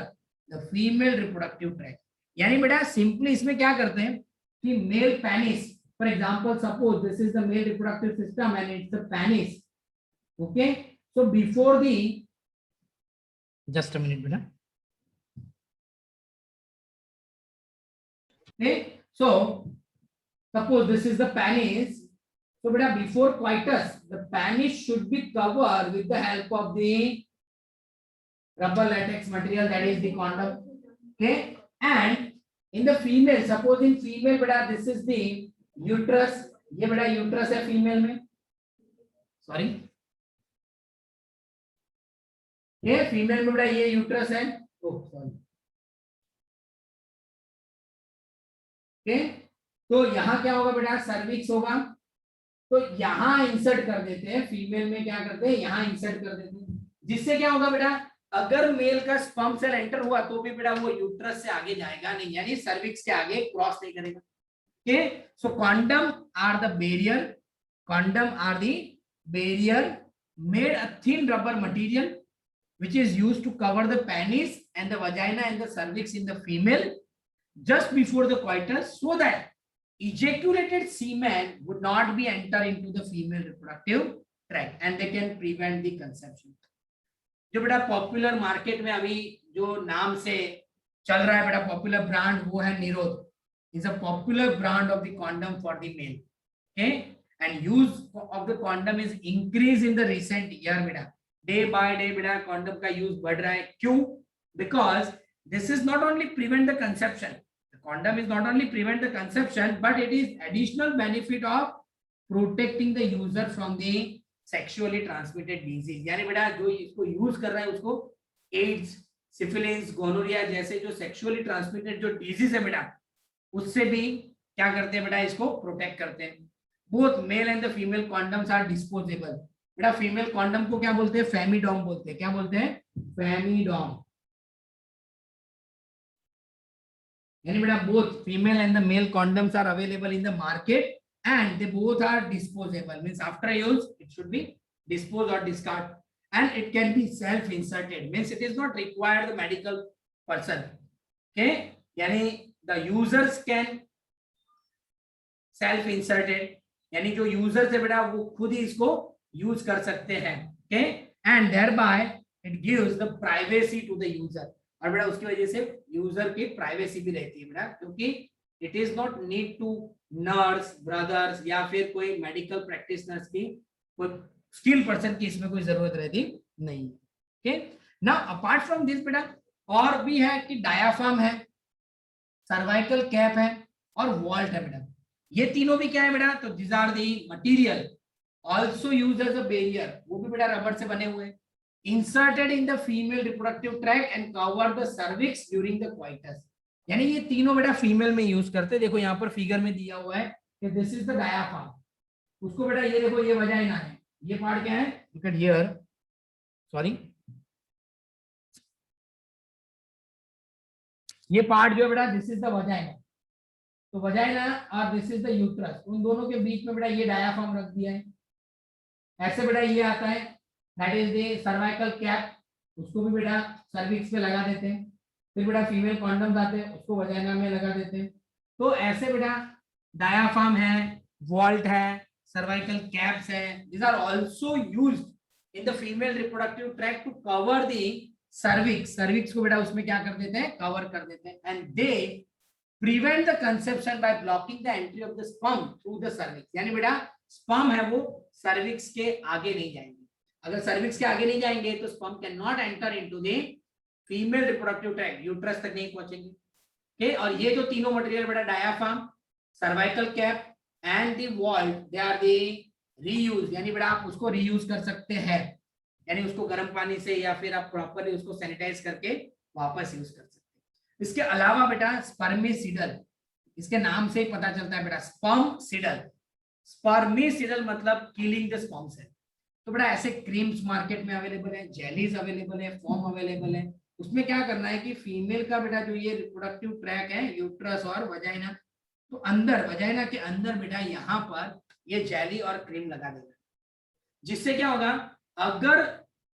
the female reproductive tract. यानी बेटा simply इसमें क्या करते हैं कि male penis, for example suppose this is the male reproductive system and it's the penis. Okay, so before the, just a minute beta. Okay, so suppose this is the penis. So beta before coitus the penis should be covered with the help of the rubber latex material, that is the condom. Okay, And in the female, suppose in female बेटा this is the uterus, ये बेटा uterus है female में, sorry, ये female में बेटा ये uterus है, oh sorry, ओके, तो यहाँ क्या होगा बेटा सर्विक्स होगा, तो यहाँ इंसर्ट कर देते हैं, फीमेल में क्या करते हैं यहाँ इंसर्ट कर देते हैं, जिससे क्या होगा बेटा अगर मेल का स्पर्म सेल एंटर हुआ तो भी बेटा वो यूट्रस से आगे जाएगा नहीं, यानी सर्विक्स के आगे क्रॉस नहीं करेगा। Okay, so condom are the barrier, condom are the barrier made a thin rubber material which is used to cover the penis and the vagina and the cervix in the female just before the coitus, so that ejaculated semen would not be enter into the female reproductive tract and they can prevent the conception। जो बेटा popular market में अभी जो नाम से चल रहा है बेटा पॉपुलर ब्रांड वो है निरोध, is a popular brand of the condom for the male, okay, and use of the condom is increased in the recent year बेटा, डे बाय डे बेटा कॉन्डम का यूज बढ़ रहा है, क्यों? Because this is not only prevent the conception, condom is not only prevent the conception but it is additional benefit of protecting the user from the sexually transmitted disease, यानी बेटा जो इसको use कर रहा है उसको एड्स, सिफिलिस, गोनोरिया जैसे जो सेक्सुअली ट्रांसमिटेड जो डिजीज है बेटा उससे भी क्या करते हैं बेटा इसको प्रोटेक्ट करते हैं। Both male and the female condoms are disposable, बेटा फीमेल कॉन्डम को क्या बोलते हैं फेमिडॉम बोलते हैं, क्या बोलते हैं फेमिडॉम, यानी बेटा both female and the male condoms are available in the market and they both are disposable, means after use it should be disposed or discard, and it can be self inserted, means it is not required the medical person, okay, yani the users can self inserted, यानी जो users है बेटा वो खुद ही इसको use कर सकते हैं, okay, and thereby it gives the privacy to the user, और बेटा उसकी वजह से यूजर की प्राइवेसी भी रहती है बेटा, क्योंकि it is not need to nurse, brothers या फिर कोई मेडिकल प्रैक्टिशनर्स की, कोई स्किल पर्सन की इसमें कोई जरूरत रहती नहीं, okay. Now apart from this बेटा और भी है कि डायाफ्राम है, सर्वाइकल कैप है और वॉल्ट है बेटा, ये तीनों भी क्या है बेटा, तो this are the material also used as a barrier, वो भी बेटा रबर से बने हुए हैं, inserted in the female reproductive tract and cover the cervix during the coitus, यानी ये तीनों बेटा फीमेल में यूज करते हैं। देखो यहाँ पर फिगर में दिया हुआ है कि दिस इज द डायाफ्राम, उसको बेटा ये देखो ये वजाइना है, ये पार्ट क्या है, लुक एट हियर, सॉरी, ये पार्ट जो है बेटा दिस इज द वजाइना, तो वजाइना और दिस इज द यूट्रस, उन दोनों के बीच में बेटा ये डायाफ्राम रख दिया है, ऐसे बेटा ये आता है, that is the cervical cap, उसको भी बेटा सर्विक्स पे लगा देते हैं, फिर बेटा फीमेल कॉन्डम्स आते हैं उसको वजाइना में लगा देते हैं, तो ऐसे बेटा डायाफ्राम है, वॉल्ट है, सर्वाइकल कैप्स है, these are also used in the female reproductive tract to cover the cervix, cervix को बेटा उसमें क्या कर देते हैं, कवर कर देते हैं, and they prevent the conception by blocking the entry of the sperm through the cervix, यानी बेटा sperm है वो cervix के आगे नहीं जाएंगे, अगर cervix के आगे नहीं जाएंगे तो sperm cannot enter into the female reproductive tract, uterus तक नहीं पहुंचेंगे, ओके। और ये जो तीनों मटेरियल बेटा diaphragm, cervical cap and the vault, they are the reuse, यानी बेटा आप उसको रीयूज कर सकते हैं, यानी उसको गर्म पानी से या फिर आप प्रॉपर्ली उसको सैनिटाइज करके वापस यूज कर सकते हैं। इसके अलावा बेटा स्पर्मिसिडल, इसके नाम से ही पता चलता है बेटा स्पर्मिसिडल, स्पर्मिसिडल मतलब किलिंग द स्पर्म्स है, तो बेटा ऐसे क्रीम्स मार्केट में अवेलेबल है, जेलीज अवेलेबल है, फॉर्म अवेलेबल है, उसमें क्या करना है कि फीमेल का बेटा जो ये रिप्रोडक्टिव ट्रैक है, यूट्रस और वजाइना, तो अंदर वजाइना के अंदर बेटा यहाँ पर ये जेली और क्रीम लगा देना, जिससे क्या होगा, अगर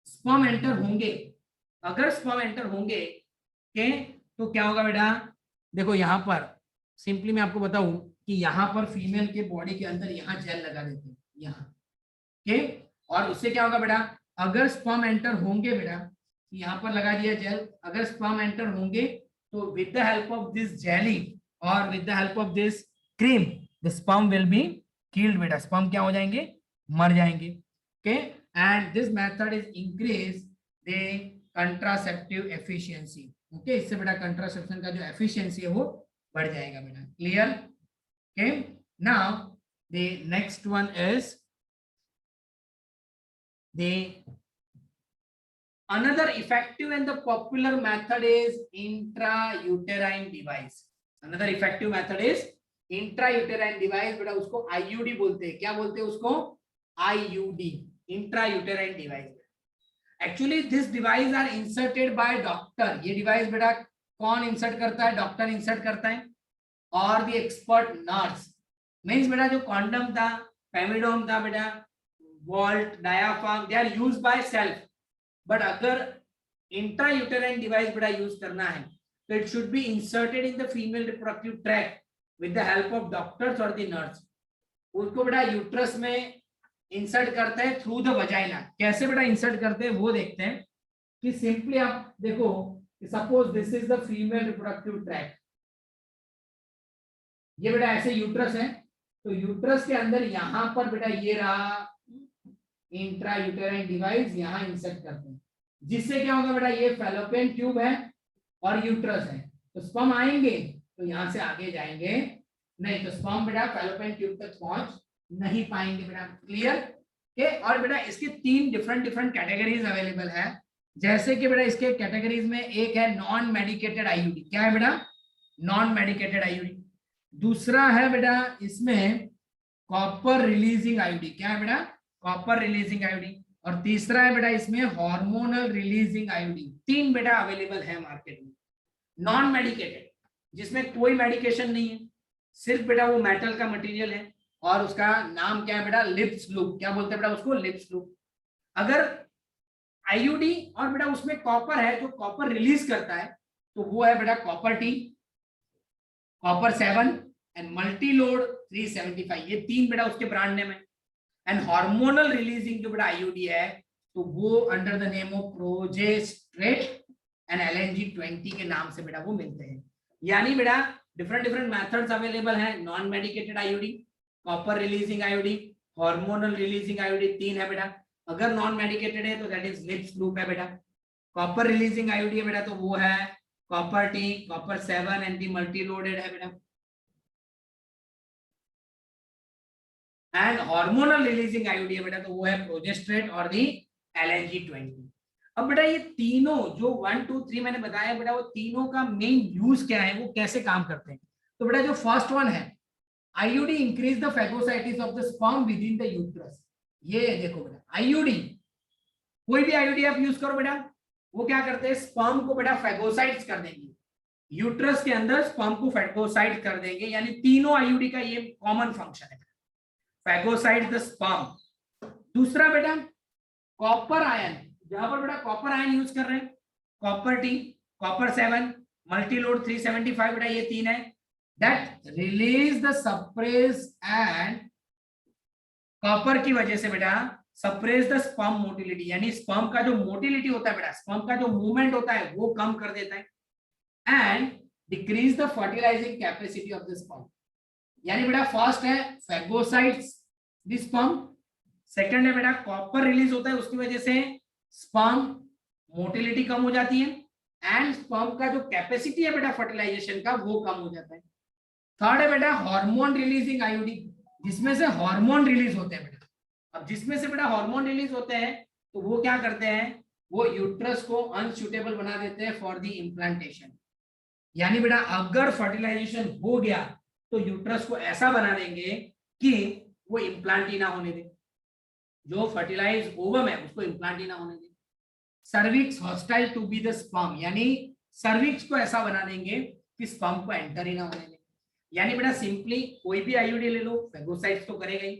स्पर्म एंटर होंगे, अगर स्पर्म एंटर होंगे के तो क्या होगा बेटा, देखो यहाँ पर सिंपली मैं आपको बताऊं कि यहाँ पर फीमेल के बॉडी के अंदर यहाँ जेल लगा देते हैं यहाँ के, और उससे क्या होगा बेटा, अगर स्पर्म एंटर होंगे बेटा, यहाँ पर लगा दिया जेल, अगर स्पर्म एंटर होंगे तो with the help of this jelly और with the help of this cream the sperm will be killed बेटा, स्पर्म क्या हो जाएंगे, मर जाएंगे, okay. And this method is increase the contraceptive efficiency. Okay, इससे बेटा कंट्रासेप्शन का जो एफिशिएंसी है वो बढ़ जाएगा बेटा। Clear? Okay, now the next one is the another effective and the popular method is intrauterine device. Another effective method is intrauterine device, बेटा उसको IUD बोलते हैं। क्या बोलते हैं उसको? IUD, intrauterine device. Actually this device are inserted by doctor. ये device बेटा कौन इंसर्ट करता है? डॉक्टर इंसर्ट करता है। और द एक्सपर्ट नर्स, मीन्स बेटा जो कॉन्डम था, फेमिडोम था बेटा, vault, diaphragm, they are used by self. But अगर इंट्रायूटेराइन डिवाइस बेटा यूज करना है तो it should be inserted in the female reproductive tract with the help of doctors और द नर्स। उसको बेटा यूट्रस में इंसर्ट करते हैं थ्रू द वजाइना। कैसे बेटा इंसर्ट करते हैं वो देखते हैं कि सिंपली आप देखो, suppose this is the female reproductive tract, ये बेटा ऐसे यूट्रस है, तो यूट्रस के अंदर यहां पर बेटा ये रहा इंट्रायूटेराइन डिवाइस, यहां इंसर्ट करते हैं, जिससे क्या होगा बेटा, ये फैलोपियन ट्यूब है और यूट्रस है, तो स्पर्म आएंगे तो यहां से आगे जाएंगे नहीं, तो स्पर्म बेटा फैलोपियन ट्यूब तक पहुंच नहीं पाएंगे बेटा। क्लियर? के और बेटा इसके 3 डिफरेंट कैटेगरीज अवेलेबल है। जैसे कि बेटा इसके कैटेगरीज में एक है नॉन मेडिकेटेड आईयूडी। क्या है बेटा? Non medicated IUD. दूसरा है बेटा इसमें कॉपर रिलीजिंग आईयूडी। क्या है बेटा? Copper releasing IUD. और तीसरा है बेटा इसमें हार्मोनल रिलीजिंग आईयूडी। 3 बेटा अवेलेबल है मार्केट में। नॉन मेडिकेटेड जिसमें कोई मेडिकेशन नहीं है, सिर्फ बेटा वो मेटल का मटेरियल है और उसका नाम क्या है बेटा? Lips loop. क्या बोलते हैं बेटा उसको? Lips loop. अगर आईयूडी और बेटा उसमें कॉपर है, जो कॉपर रिलीज करता है, तो वो है बेटा copper T, copper 7 and multiload 375। ये 3 बेटा उसके ब्रांड नेम है। एंड हार्मोनल रिलीजिंग जो बेटा आईयूडी है, तो वो under the name of Progestasert and LNG-20 के नाम से बेटा वो मिलते हैं। यानी बेटा डिफरेंट मेथड्स अवेलेबल हैं। Non medicated IUD, copper releasing IUD, hormonal releasing IUD, 3 है बेटा। अगर नॉन मेडिकेटेड है तो दैट इज लिप्स लूप है बेटा। कॉपर रिलीजिंग आईयूडी है बेटा, तो वो है copper T, copper 7 anti multi loaded है बेटा। एंड हार्मोनल रिलीजिंग आईयूडी है बेटा, तो वो है प्रोजेस्ट्रेट और दी LNG-20। अब बेटा ये तीनों जो 1 2 3 मैंने बताया बेटा, वो तीनों का मेन यूज क्या है, वो कैसे काम करते हैं? तो बेटा जो फर्स्ट वन है, IUD increase the phagocytosis of the sperm within the uterus. ये देखो बेटा आईयूडी, कोई भी आईयूडी आप यूज करो बेटा, वो क्या करते हैं? स्पर्म को बेटा फेगोसाइट्स कर देंगे, यूट्रस के अंदर स्पर्म को फेगोसाइट कर देंगे। यानी तीनों आईयूडी का ये कॉमन फंक्शन है, फेगोसाइट द स्पर्म। दूसरा बेटा कॉपर आयन, जहां पर बेटा कॉपर आयन यूज कर रहे हैं, कॉपर टी, कॉपर 7, मल्टीलोड 375 बेटा, ये 3 है। That release the suppress and copper की वजह से बेटा सप्रेस द स्पर्म मोटिलिटी, यानी स्पर्म का जो मोटिलिटी होता है बेटा, स्पर्म का जो मूवमेंट होता है वो कम कर देता है। And decrease the fertilising capacity of the sperm. यानी बेटा फर्स्ट है फेगोसाइट्स द स्पर्म, सेकंड है बेटा कॉपर रिलीज होता है, उसकी वजह से स्पर्म मोटिलिटी कम हो जाती है एंड स्पर्म का जो कैपेसिटी है बेटा फर्टिलाइजेशन का वो कम हो जाता है। थर्ड है बेटा हार्मोन रिलीजिंग आईयूडी, जिसमें से हार्मोन रिलीज होते हैं बेटा। अब जिसमें से बेटा हार्मोन रिलीज होते हैं तो वो क्या करते हैं? वो यूट्रस को अनसुटेबल बना देते हैं फॉर द इम्प्लांटेशन। यानी बेटा अगर फर्टिलाइजेशन हो गया तो यूट्रस को ऐसा बना देंगे कि वो इम्प्लांट ही ना होने दे, जो फर्टिलाइज ओवम है उसको इम्प्लांट ही ना होने दे। Cervix hostile to be the sperm, यानी सर्विक्स को ऐसा बना देंगे कि स्पर्म को एंटर ही ना होने दे। यानी बेटा सिंपली कोई भी आईयूडी ले लो, फेगोसाइट्स तो करेगा ही।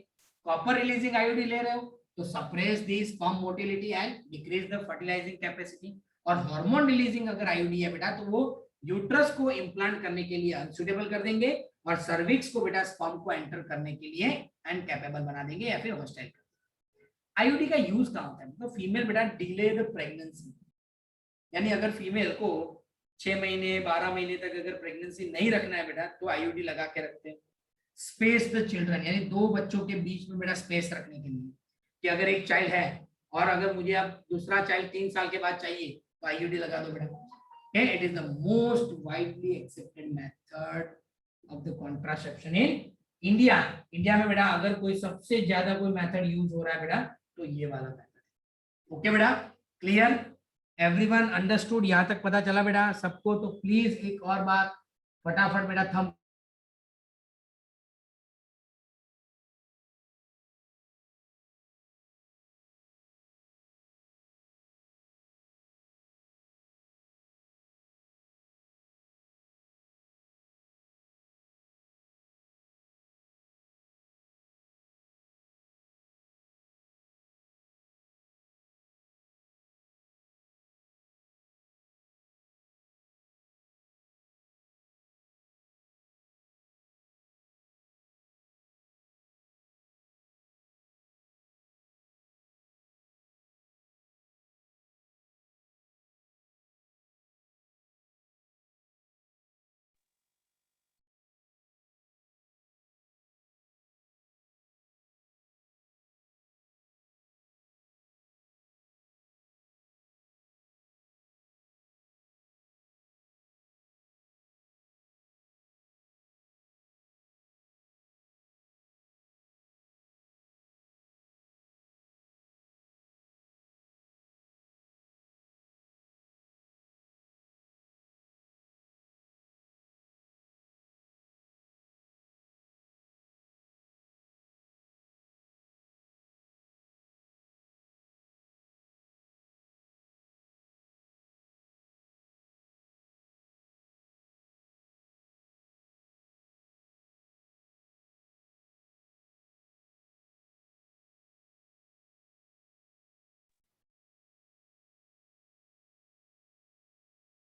कॉपर रिलीजिंग आईयूडी ले रहे हो तो suppress the sperm motility and decrease the fertilising capacity. और हार्मोन रिलीजिंग अगर आईयूडी है बेटा, तो वो यूट्रस को इम्प्लांट करने के लिए अनसुटेबल कर देंगे और सर्विक्स को बेटा स्पर्म को एंटर करने के लिए अनकैपेबल बना देंगे या फिर हॉस्टाइल। आईयूडी का यूज कहाँ होता है? तो फीमेल बेटा डिले द प्रेगनेंसी, यानी अगर फीमेल को 6 महीने 12 महीने तक अगर प्रेगनेंसी नहीं रखना है बेटा, तो आईयूडी लगा के रखते हैं। स्पेस द चिल्ड्रन, यानी 2 बच्चों के बीच में बेटा स्पेस रखने के लिए, कि अगर एक चाइल्ड है और अगर मुझे अब दूसरा चाइल्ड 3 साल के बाद चाहिए, तो IUD लगा दो बेटा. Okay, it is the most widely accepted method of the contraception in India. India में बेटा अगर कोई सबसे ज्यादा कोई मेथड यूज हो रहा है बेटा तो ये वाला मेथड है. ओके बेटा, क्लियर? Everyone understood? यहाँ तक पता चला बेटा सबको? तो प्लीज एक और बात फटाफट बेटा थंब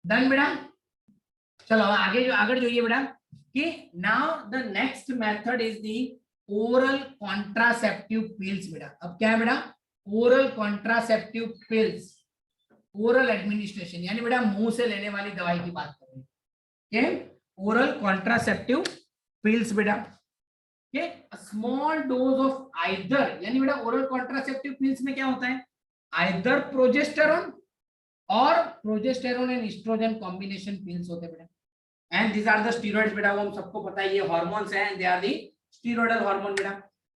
डन बेटा. चलो आगे जो ये बेटा कि now the next method is the oral contraceptive pills बेटा. अब क्या है बेटा? Oral contraceptive pills, oral administration यानी बेटा मुंह से लेने वाली दवाई की बात कर रहे हैं. ओरल कॉन्ट्रासेप्टिव पिल्स बेटा. स्मॉल डोज ऑफ आइदर यानी बेटा ओरल कॉन्ट्रासेप्टिव पिल्स में क्या होता है? आइदर प्रोजेस्टेरोन और progesterone and oestrogen combination pills होते हैं बेटा. And these are the steroids बेटा. वो हम सबको पता है ये हार्मोन्स हैं and they are the steroidal hormone बेटा.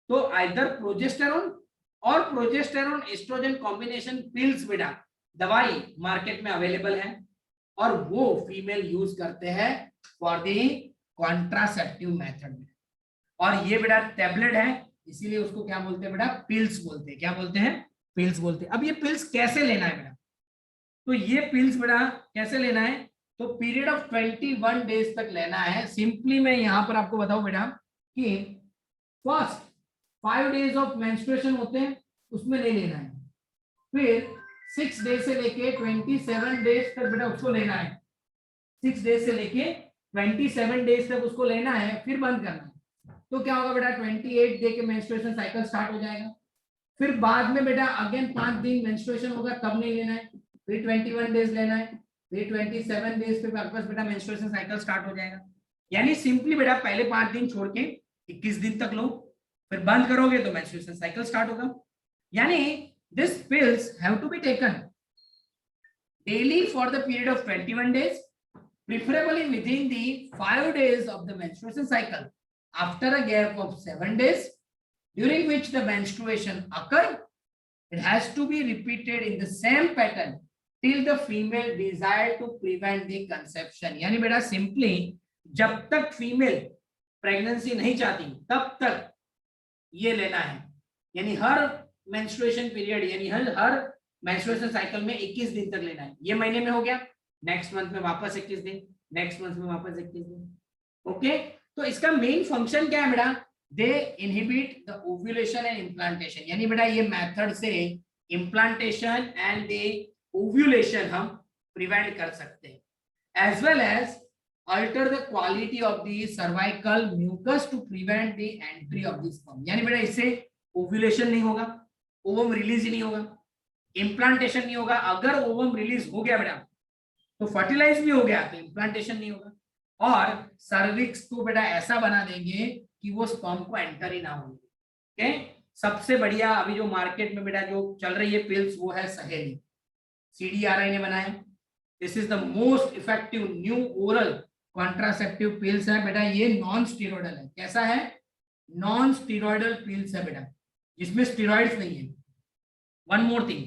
तो आइदर प्रोजेस्टेरोन और प्रोजेस्टेरोन एस्ट्रोजन कॉम्बिनेशन पिल्स बेटा दवाई मार्केट में अवेलेबल है और वो फीमेल यूज करते हैं फॉर द कॉन्ट्रासेप्टिव मेथड में. और ये बेटा टैबलेट है इसीलिए उसको क्या बोलते हैं बेटा? पिल्स बोलते हैं. क्या बोलते हैं? पिल्स बोलते हैं. अब ये पिल्स कैसे लेना है बेटा? तो ये पिल्स बेटा कैसे लेना है? तो पीरियड ऑफ 21 डेज तक लेना है. सिंपली मैं यहां पर आपको बताऊं बेटा कि फर्स्ट 5 डेज ऑफ मेंस्ट्रुएशन होते हैं उसमें ले लेना है. फिर 6 डेज से लेके 27 डेज तक बेटा उसको लेना है. 6 डेज से लेके 27 डेज तक उसको लेना है फिर बंद करना है. तो क्या होगा बेटा? 28 डे के मेंस्ट्रुएशन साइकिल स्टार्ट हो जाएगा. फिर बाद में बेटा अगेन 5 दिन मेंस्ट्रुएशन होगा तब नहीं लेना है. फिर 21 डेज लेना है. फिर 27 डेज पे वापस बेटा मेंस्ट्रुएशन साइकिल स्टार्ट हो जाएगा. यानी सिंपली बेटा पहले 5 दिन छोड़ के 21 दिन तक लो फिर बंद करोगे तो मेंस्ट्रुएशन साइकिल स्टार्ट होगा. यानी this pills have to be taken daily for the period of 21 days, preferably within the 5 days of the menstruation cycle after a gap of 7 days during which the menstruation occur. It has to be repeated in the same pattern till the female desire to prevent the conception. यानी बेटा simply जब तक female pregnancy नहीं चाहती तब तक ये लेना है. यानी हर मेंस्ट्रुएशन पीरियड यानी हर मेंस्ट्रुएशन साइकिल में 21 दिन तक लेना है. ये महीने में हो गया, नेक्स्ट मंथ में वापस 21 दिन, नेक्स्ट मंथ में वापस 21 दिन. ओके, तो इसका मेन फंक्शन क्या है बेटा? They inhibit the ovulation and implantation. यानी बेटा ये मेथड से इम्प्लांटेशन एंड द ओव्यूलेशन हम प्रिवेंट कर सकते हैं. As well as alter the quality of the cervical mucus to prevent the entry of the sperm. यानी बेटा इससे ओव्यूलेशन नहीं होगा, ओवम रिलीज ही नहीं होगा, इम्प्लांटेशन नहीं होगा. अगर ओवम रिलीज हो गया बेटा तो फर्टिलाइज भी हो गया तो इम्प्लांटेशन नहीं होगा. और सर्विक्स को बेटा ऐसा बना देंगे कि वो स्पर्म को एंटर ही ना हो. सबसे बढ़िया अभी जो मार्केट में बेटा जो चल रही है पिल्स वो है सहेली. CDRI ने बनाया। This is the most effective new oral contraceptive pills है बेटा, ये नॉन स्टीरॉयडल है। कैसा है? नॉन स्टीरॉयडल पिल्स है बेटा, जिसमें स्टीरॉइड्स नहीं है। One more thing,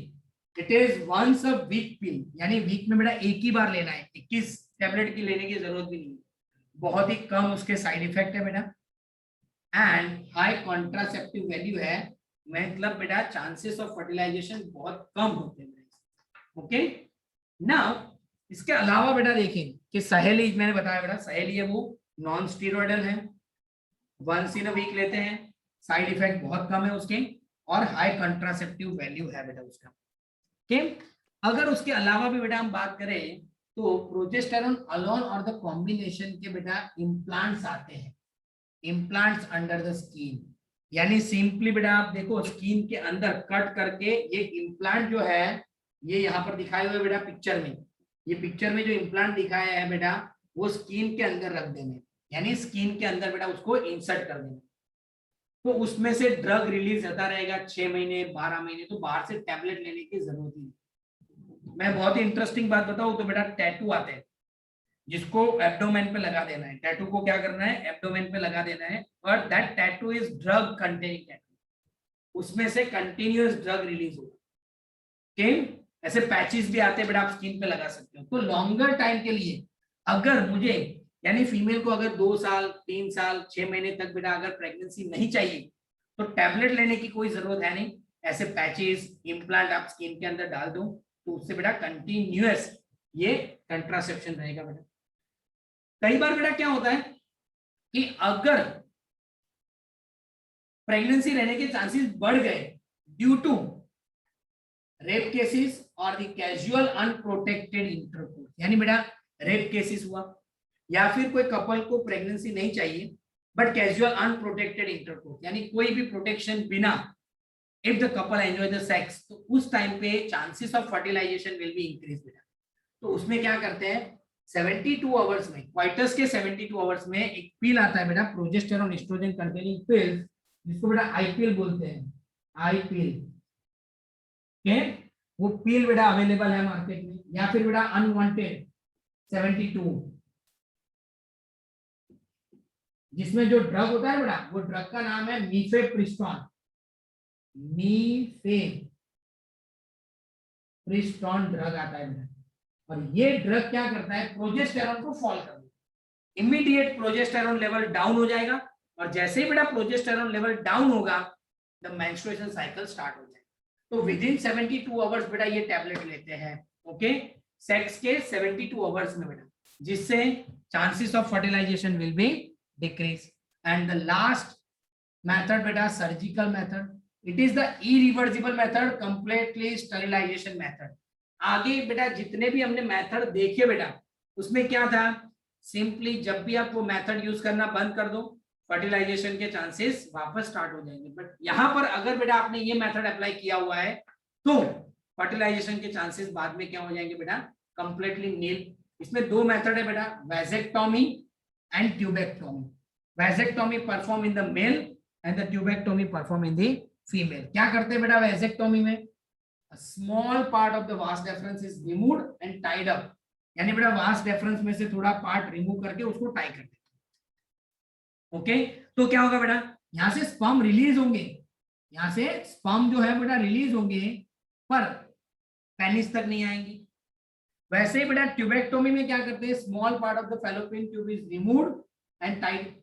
it is once a week pill, यानी वीक में बेटा एक ही बार लेना है, 21 टैबलेट की लेने की जरूरत भी नहीं है। बहुत ही कम उसके साइड इफेक्ट है बेटा, एंड हाई कॉन्ट्रासेप्टिव वैल्यू है, मतलब बेटा चांसेस ऑफ फर्टिलाइजेशन बहुत कम होते हैं। ओके, नाउ इसके अलावा बेटा देखें कि सहेली, मैंने बताया बेटा सहेली है वो नॉन स्टीरॉयडल है, वंस इन अ वीक लेते हैं, साइड इफेक्ट बहुत कम है उसके, और हाई कंट्रासेप्टिव वैल्यू है बेटा उसका। ओके, अगर उसके अलावा भी बेटा हम बात करें तो प्रोजेस्टेरॉन अलोन और द कॉम्बिनेशन के बेटा इम्प्लांट्स आते हैं, इम्प्लांट्स अंडर द स्किन, यानी सिंपली बेटा आप देखो स्किन के अंदर कट करके ये इम्प्लांट जो है, ये यहाँ पर दिखाए हुए बेटा पिक्चर में, ये पिक्चर में जो इम्प्लांट दिखाया है बेटा वो स्किन के अंदर रख देने, यानी स्किन के अंदर बेटा उसको इंसर्ट कर देना, तो उसमें से ड्रग रिलीज होता रहेगा 6 महीने 12 महीने, तो बाहर से टैबलेट लेने की जरूरत ही नहीं। मैं बहुत ही इंटरेस्टिंग बात बताऊं तो बेटा टैटू आते हैं जिसको एब्डोमेन पे लगा देना है, टैटू को क्या करना है, एब्डोमेन पे लगा देना है, और that tattoo is drug containing tattoo, उसमें से कंटिन्यूअस ड्रग रिलीज होगा। ओके, ऐसे पैचेस भी आते हैं बेटा, आप स्किन पे लगा सकते हो। तो लॉन्गर टाइम के लिए अगर मुझे, यानी फीमेल को अगर 2 साल 3 साल 6 महीने तक बेटा अगर प्रेगनेंसी नहीं चाहिए तो टैबलेट लेने की कोई जरूरत है नहीं, ऐसे पैचेस इम्प्लांट आप स्किन के अंदर डाल दो, तो उससे बेटा कंटिन्यूअस ये कंट्रासेप्शन रहेगा बेटा। कई बार बेटा क्या होता है कि अगर प्रेगनेंसी रहने के चांसेस बढ़ गए ड्यू टू रेप केसेस और द कैजुअल अनप्रोटेक्टेड इंटरकोर्स, यानी बेटा रेप केसेस हुआ या फिर कोई कपल को प्रेगनेंसी नहीं चाहिए बट कैजुअल अनप्रोटेक्टेड इंटरकोर्स, यानी कोई भी प्रोटेक्शन बिना, if the couple enjoy the sex, तो उस टाइम पे chances of fertilisation will be increase बेटा। तो उसमें क्या करते हैं 72 आवर्स में, क्वाइटस के 72 आवर्स में एक पिल आता है बेटा, प्रोजेस्टेरॉन एस्ट्रोजन कंटेनिंग पिल, जिसको बेटा आईपीएल बोलते हैं, आईपीएल। ओके, वो पिल बेटा अवेलेबल है मार्केट में, या फिर बेटा अनवांटेड 72, जिसमें जो ड्रग होता है बेटा वो ड्रग का नाम है मीफेप्रिस्टोन, मीफेप्रिस्टोन ड्रग आता है बेटा, और ये ड्रग क्या करता है, प्रोजेस्टेरॉन को फॉल कर देता है, इमीडिएट प्रोजेस्टेरॉन लेवल डाउन हो जाएगा, और जैसे ही बेटा प्रोजेस्टेरॉन लेवल डाउन होगा द मेंस्ट्रुएशन साइकिल स्टार्ट हो जाएगा। तो विद इन 72 आवर्स बेटा ये टैबलेट लेते हैं। ओके, सेक्स के 72 आवर्स में बेटा, जिससे chances of fertilisation will be decrease. And the last method बेटा surgical method, it is the irreversible method, completely sterilisation method. आगे बेटा जितने भी हमने मेथड देखे बेटा उसमें क्या था, सिंपली जब भी आप वो मेथड यूज करना बंद कर दो फर्टिलाइजेशन के चांसेस वापस स्टार्ट हो जाएंगे, बट यहाँ पर अगर बेटा आपने ये मेथड अप्लाई किया हुआ है तो फर्टिलाइजेशन के चांसेस बाद में क्या हो जाएंगे बेटा, कंप्लीटली नील। इसमें 2 मेथड है बेटा, vasectomy and tubectomy. Vasectomy perform in the male and the tubectomy perform in the female. क्या करते हैं बेटा वैजेक्टोमी में, a small part of the vas deferens is removed and tied up, यानी बेटा vas deferens में से थोड़ा पार्ट रिमूव करके उसको टाई कर देते हैं। ओके, तो क्या होगा बेटा, यहां से स्पर्म रिलीज होंगे, यहां से स्पर्म जो है बेटा रिलीज होंगे पर पेनिस तक नहीं आएंगे। वैसे ही बेटा ट्यूबेक्टोमी में क्या करते हैं, small part of the fallopian tube is removed and tied.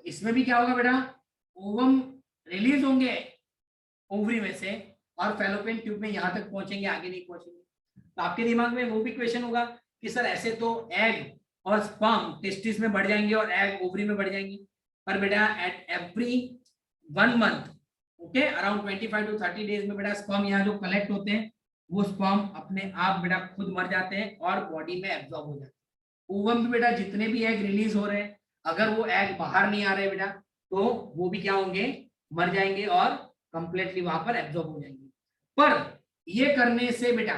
इसमें भी क्या होगा बेटा, ओवम रिलीज होंगे ओवरी में से और फैलोपियन ट्यूब में यहां तक पहुंचेंगे, आगे नहीं पहुंचेंगे। तो आपके दिमाग में वो भी क्वेश्चन होगा कि सर ऐसे तो एग और स्पर्म टेस्टिस में बढ़ जाएंगे और एग ओवरी में बढ़ जाएंगे, पर बेटा at every 1 month okay around 25 to 30 days में बेटा स्पर्म यहाँ जो कलेक्ट होते हैं वो स्पर्म अपने आप बेटा खुद मर जाते हैं और बॉडी में एब्जॉर्ब हो जाते हैं। ओवम भी बेटा जितने भी एग रिलीज हो रहे हैं अगर वो एग बाहर नहीं आ रहे बेटा तो वो भी क्या होंगे, मर जाएंगे और कंप्लीटली वहां पर एब्जॉर्ब हो जाएंगे। पर ये करने से बेटा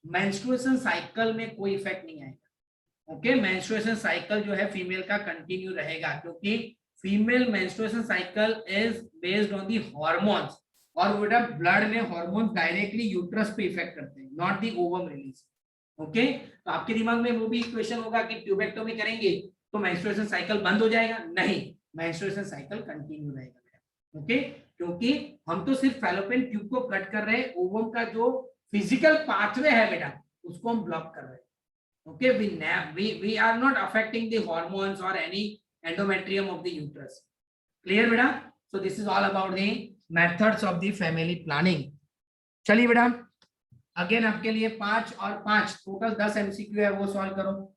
मेंस्ट्रुएशन साइकिल में कोई इफेक्ट नहीं आएगा। ओके, मेंस्ट्रुएशन साइकिल जो है फीमेल का कंटिन्यू रहेगा क्योंकि female menstruation cycle is based on the hormones और वो बेटा ब्लड में हार्मोन डायरेक्टली यूट्रस पे इफेक्ट करते हैं, not the ovum release. Okay, तो आपके दिमाग में वो भी क्वेश्चन होगा कि ट्यूबेक्टोमी करेंगे तो मेंस्ट्रुएशन साइकिल बंद हो जाएगा? नहीं, मेंस्ट्रुएशन साइकिल कंटिन्यू रहेगा बेटा। ओके, क्योंकि हम तो सिर्फ फैलोपियन ट्यूब को कट कर रहे हैं, ओवम का जो फिजिकल पाथवे है बेटा उसको हम ब्लॉक कर रहे हैं। Okay, we are not affecting the hormones or any endometrium of the uterus. Clear beta? So this is all about the methods of the family planning. चलिए बेटा, अगेन आपके लिए 5 और 5 टोटल 10 MCQ है, वो सॉल्व करो।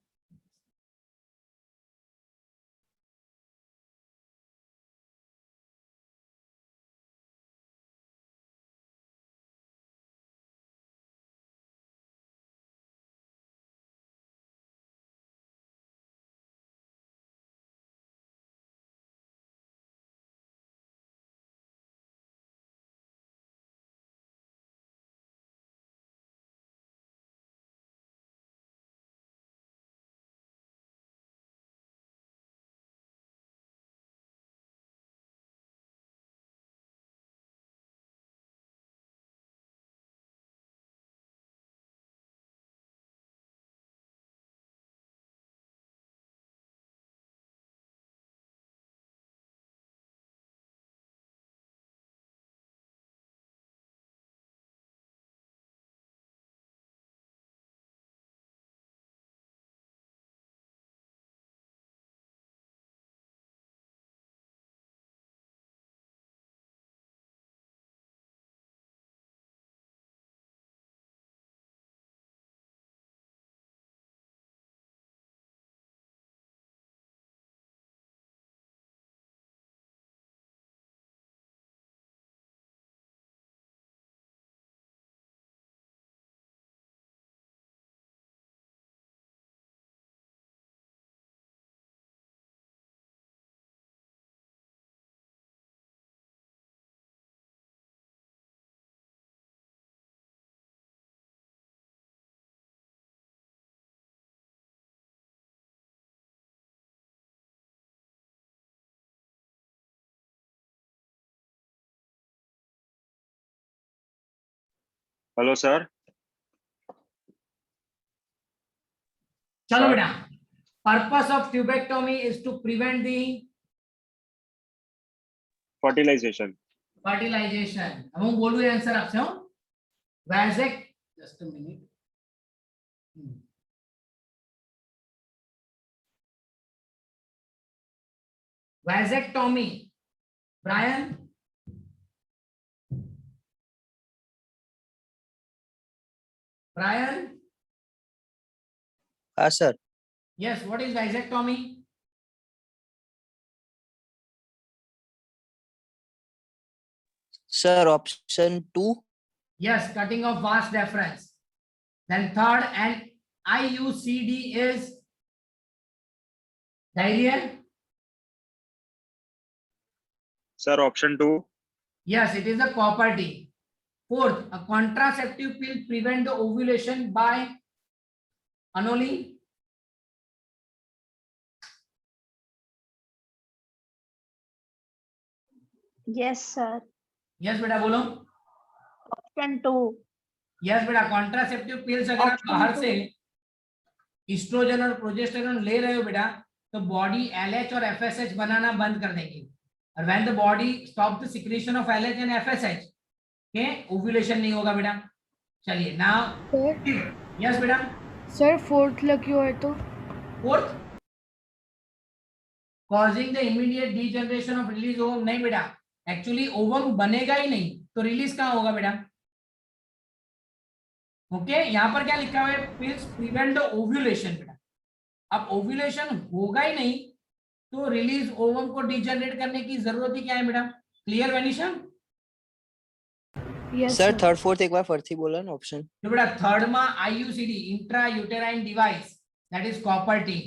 Hello sir. चलो Sir. बेटा, purpose of tubectomy is to prevent the fertilisation. Fertilisation. अब हम बोलूँ आंसर आपसे हो vasec, just a minute. Vasectomy, Brian, Brian? Sir. Yes, what is vasectomy? Sir, option 2. Yes, cutting of vas deferens. Then third and IUCD is diarrhea. Sir, option 2. Yes, it is a copper T. Fourth, a contraceptive pill prevent the ovulation by annually. Yes, sir. Yes, बेटा बोलो। Option 2. Yes, बेटा contraceptive pills अगर आप Option बाहर two. से oestrogen और progesterone ले रहे हो बेटा, तो बॉडी LH और FSH बनाना बंद कर देंगी। और when the body stop the secretion of LH and FSH, के ओव्यूलेशन नहीं होगा बेटा। चलिए नाउ, यस बेटा। सर फोर्थ लकी हो तो fourth, causing the immediate degeneration of release ovum. नहीं बेटा, एक्चुअली ओवम बनेगा ही नहीं तो रिलीज कहाँ होगा बेटा? ओके, यहाँ पर क्या लिखा हुआ है? पिल्स प्रिवेंट द ओव्यूलेशन बेटा। अब ओव्यूलेशन होगा ही नहीं तो रिलीज ओवम को डीजनरेट करने की जरूरत ही क्या है बेटा? Clear venation? Yes sir third fourth एक बार फर्थी बोला ना ऑप्शन। तो बेटा थर्ड में IUCD, intra uterine device, that is copper T.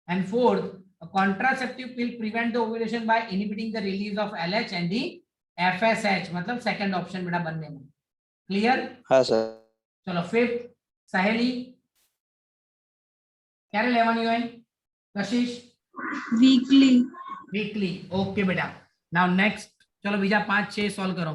And fourth, a contraceptive pill prevent the ovulation by inhibiting the release of LH and the FSH, मतलब second option बेटा बनने में। क्लियर? हाँ सर। चलो fifth, सहेली क्या रे लेवन यूएन? कशिश weekly. Weekly, okay बेटा। नाउ नेक्स्ट, चलो बीजा 5 6 सॉल्व करो।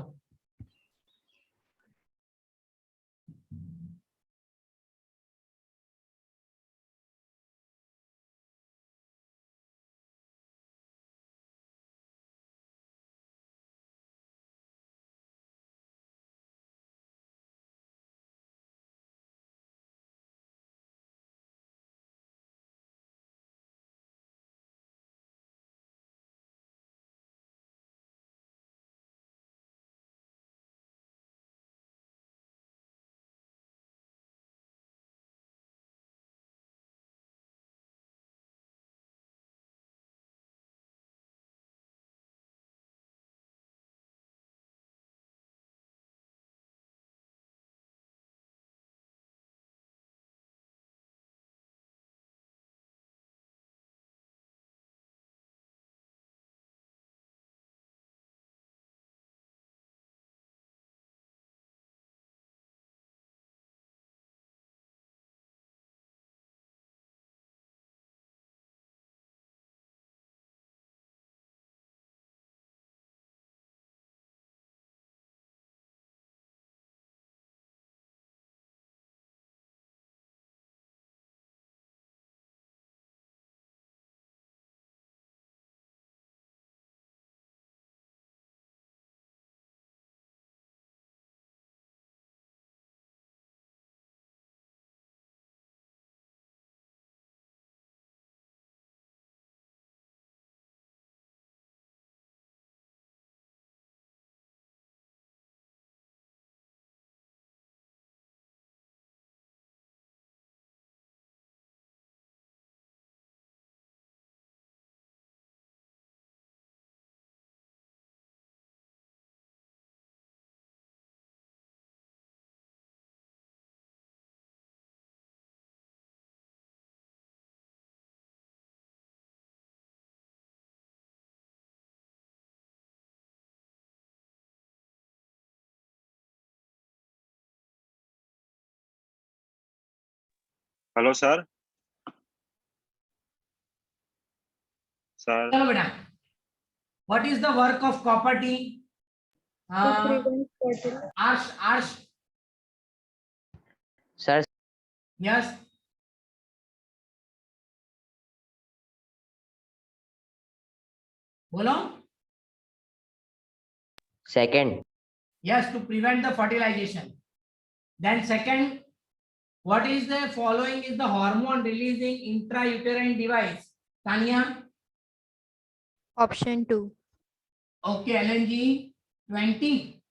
हेलो सर सर चलो बेटा, what is the work of copper T? Arsh, Sir, yes. बोलो. second. Yes, to prevent the fertilization. Then second, what is the following is the hormone releasing intrauterine device? Tanya? Option 2. Okay, LNG 20.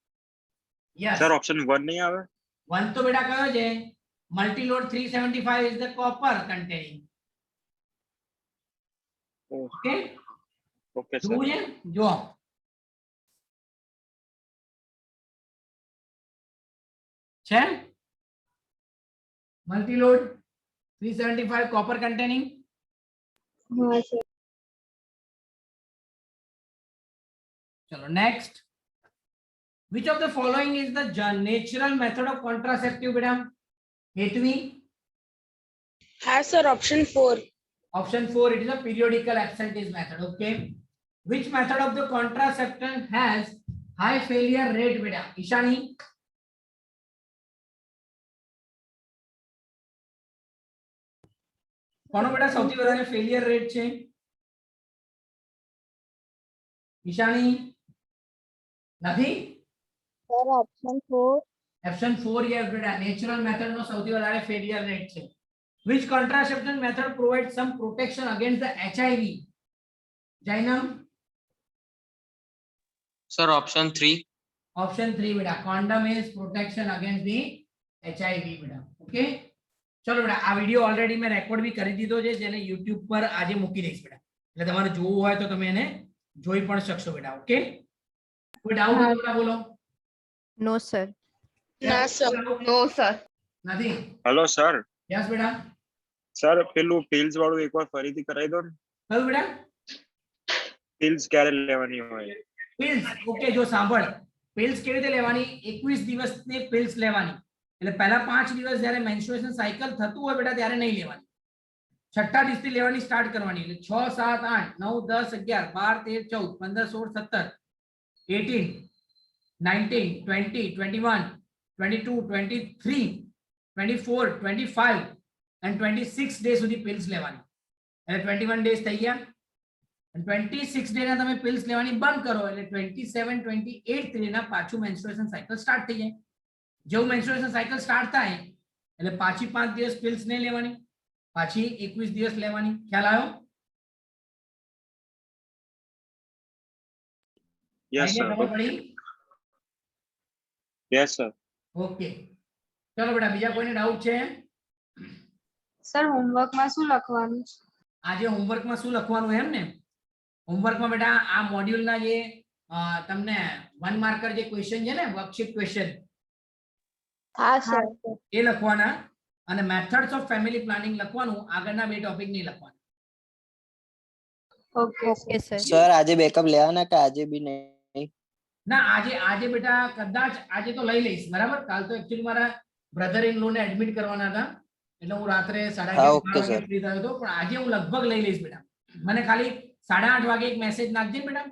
Yes. Sir option 1 नहीं आवे One तो बेटा कहो जे multi-load 375 is the copper containing. Okay. Okay Two sir है जो छह multi-load 375 copper containing. हाँ sir. चलो next. Which of the following is the natural method of contraceptive बेटा? Hetvi? Has sir option 4. Option 4, it is a periodical absentee method. Okay. Which method of the contraception has high failure rate बेटा? ईशानी? કોનો બેટા સૌથી વધારે failure rate છે? ઈશાની? નથી? Sir, option 4. Option 4 yes બેટા, natural method નો સૌથી વધારે ફેલિયર રેટ છે. Which contraception method provides some protection against the HIV? Jainam? Sir, option 3. Option 3 बेटा, condom is protection against the HIV बेटा. Okay. ચલો બેટા, આ વિડિયો ઓલરેડી મેં રેકોર્ડ બી કરી દીધો છે, જેને YouTube પર આજે મૂકી દઈશ બેટા, એટલે તમારે જોવું હોય તો તમે એને જોઈ પણ શકશો બેટા. ઓકે, કોઈ ડાઉટ હોય તો બેટા બોલો. No sir. ના sir. No sir. નથી? हेलो सर યસ બેટા. સર પેલું પિલ્સ વાળું એકવાર ફરીથી કરાવી દો ને કયું બેટા? પિલ્સ ક્યારે લેવાની હોય પિલ્સ. ઓકે, જો સાંભળ, પિલ્સ કેવી રીતે લેવાની? 21 દિવસની પિલ્સ લેવાની. એટલે પહેલા 5 દિવસ જ્યારે મેન્સ્ટ્રુએશન સાયકલ થતું હોય બેટા ત્યારે નહીં લેવાની. છઠ્ઠા દિવસથી લેવાની સ્ટાર્ટ કરવાની. એટલે 6 7 8 9 10 11 12 13 14 15 16 17 18 19 20 21 22 23 24 25 and 26 ડે સુધી પિલ્સ લેવાની. એટલે 21 ડેઝ થઈ ગયા. 26 ડે ના તમે પિલ્સ લેવાની બંધ કરો એટલે 27 28 ડે ના પાછું મેન્સ્ટ્રુએશન સાયકલ સ્ટાર્ટ થઈ જાય. જેવું મેન્સ્ટ્રુએશન સાયકલ સ્ટાર્ટ થાય એટલે પાછી 5 દિવસ પિલ્સ નહીં લેવાની, પાછી 21 દિવસ લેવાની. ખ્યાલ આવ્યો? यस આઈડિયા सर ખબર પડી? यस सर ઓકે, ચલો બેટા, બીજા કોઈને ડાઉટ છે? સર, હોમવર્કમાં શું લખવાનું છે? આજે હોમવર્કમાં શું લખવાનું એમ ને? હોમવર્કમાં બેટા આ મોડ્યુલના જે તમને 1 માર્કર જે ક્વેશ્ચન છે ને, વર્કશીટ ક્વેશ્ચન, હા સર. એ લખવાના અને મેથડ્સ ઓફ ફેમિલી પ્લાનિંગ લખવાનું. આગળના 2 ટોપિક નહીં લખવાના. Okay sir. સર આજે બેકઅપ લેવાના કે આજે બી નહીં? ના, આજે આજે બેટા કદાચ આજે તો લઈ લઈશ, બરાબર? કાલ તો એકચ્યુઅલી મારા બ્રધર ઇન લો ને એડમિટ કરવાના હતા, એટલે હું રાત્રે 11:30 ઓકે સર. ફ્રી થયો હતો, પણ આજે હું લગભગ લઈ લઈશ બેટા. મને ખાલી 8:30 વાગે એક મેસેજ નાખજે બેટા.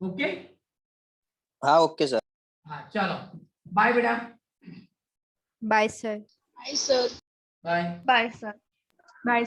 ઓકે, હા ઓકે સર. હા ચાલો, બાય બેટા. Bye sir. Hi sir. Bye. Bye sir. Bye.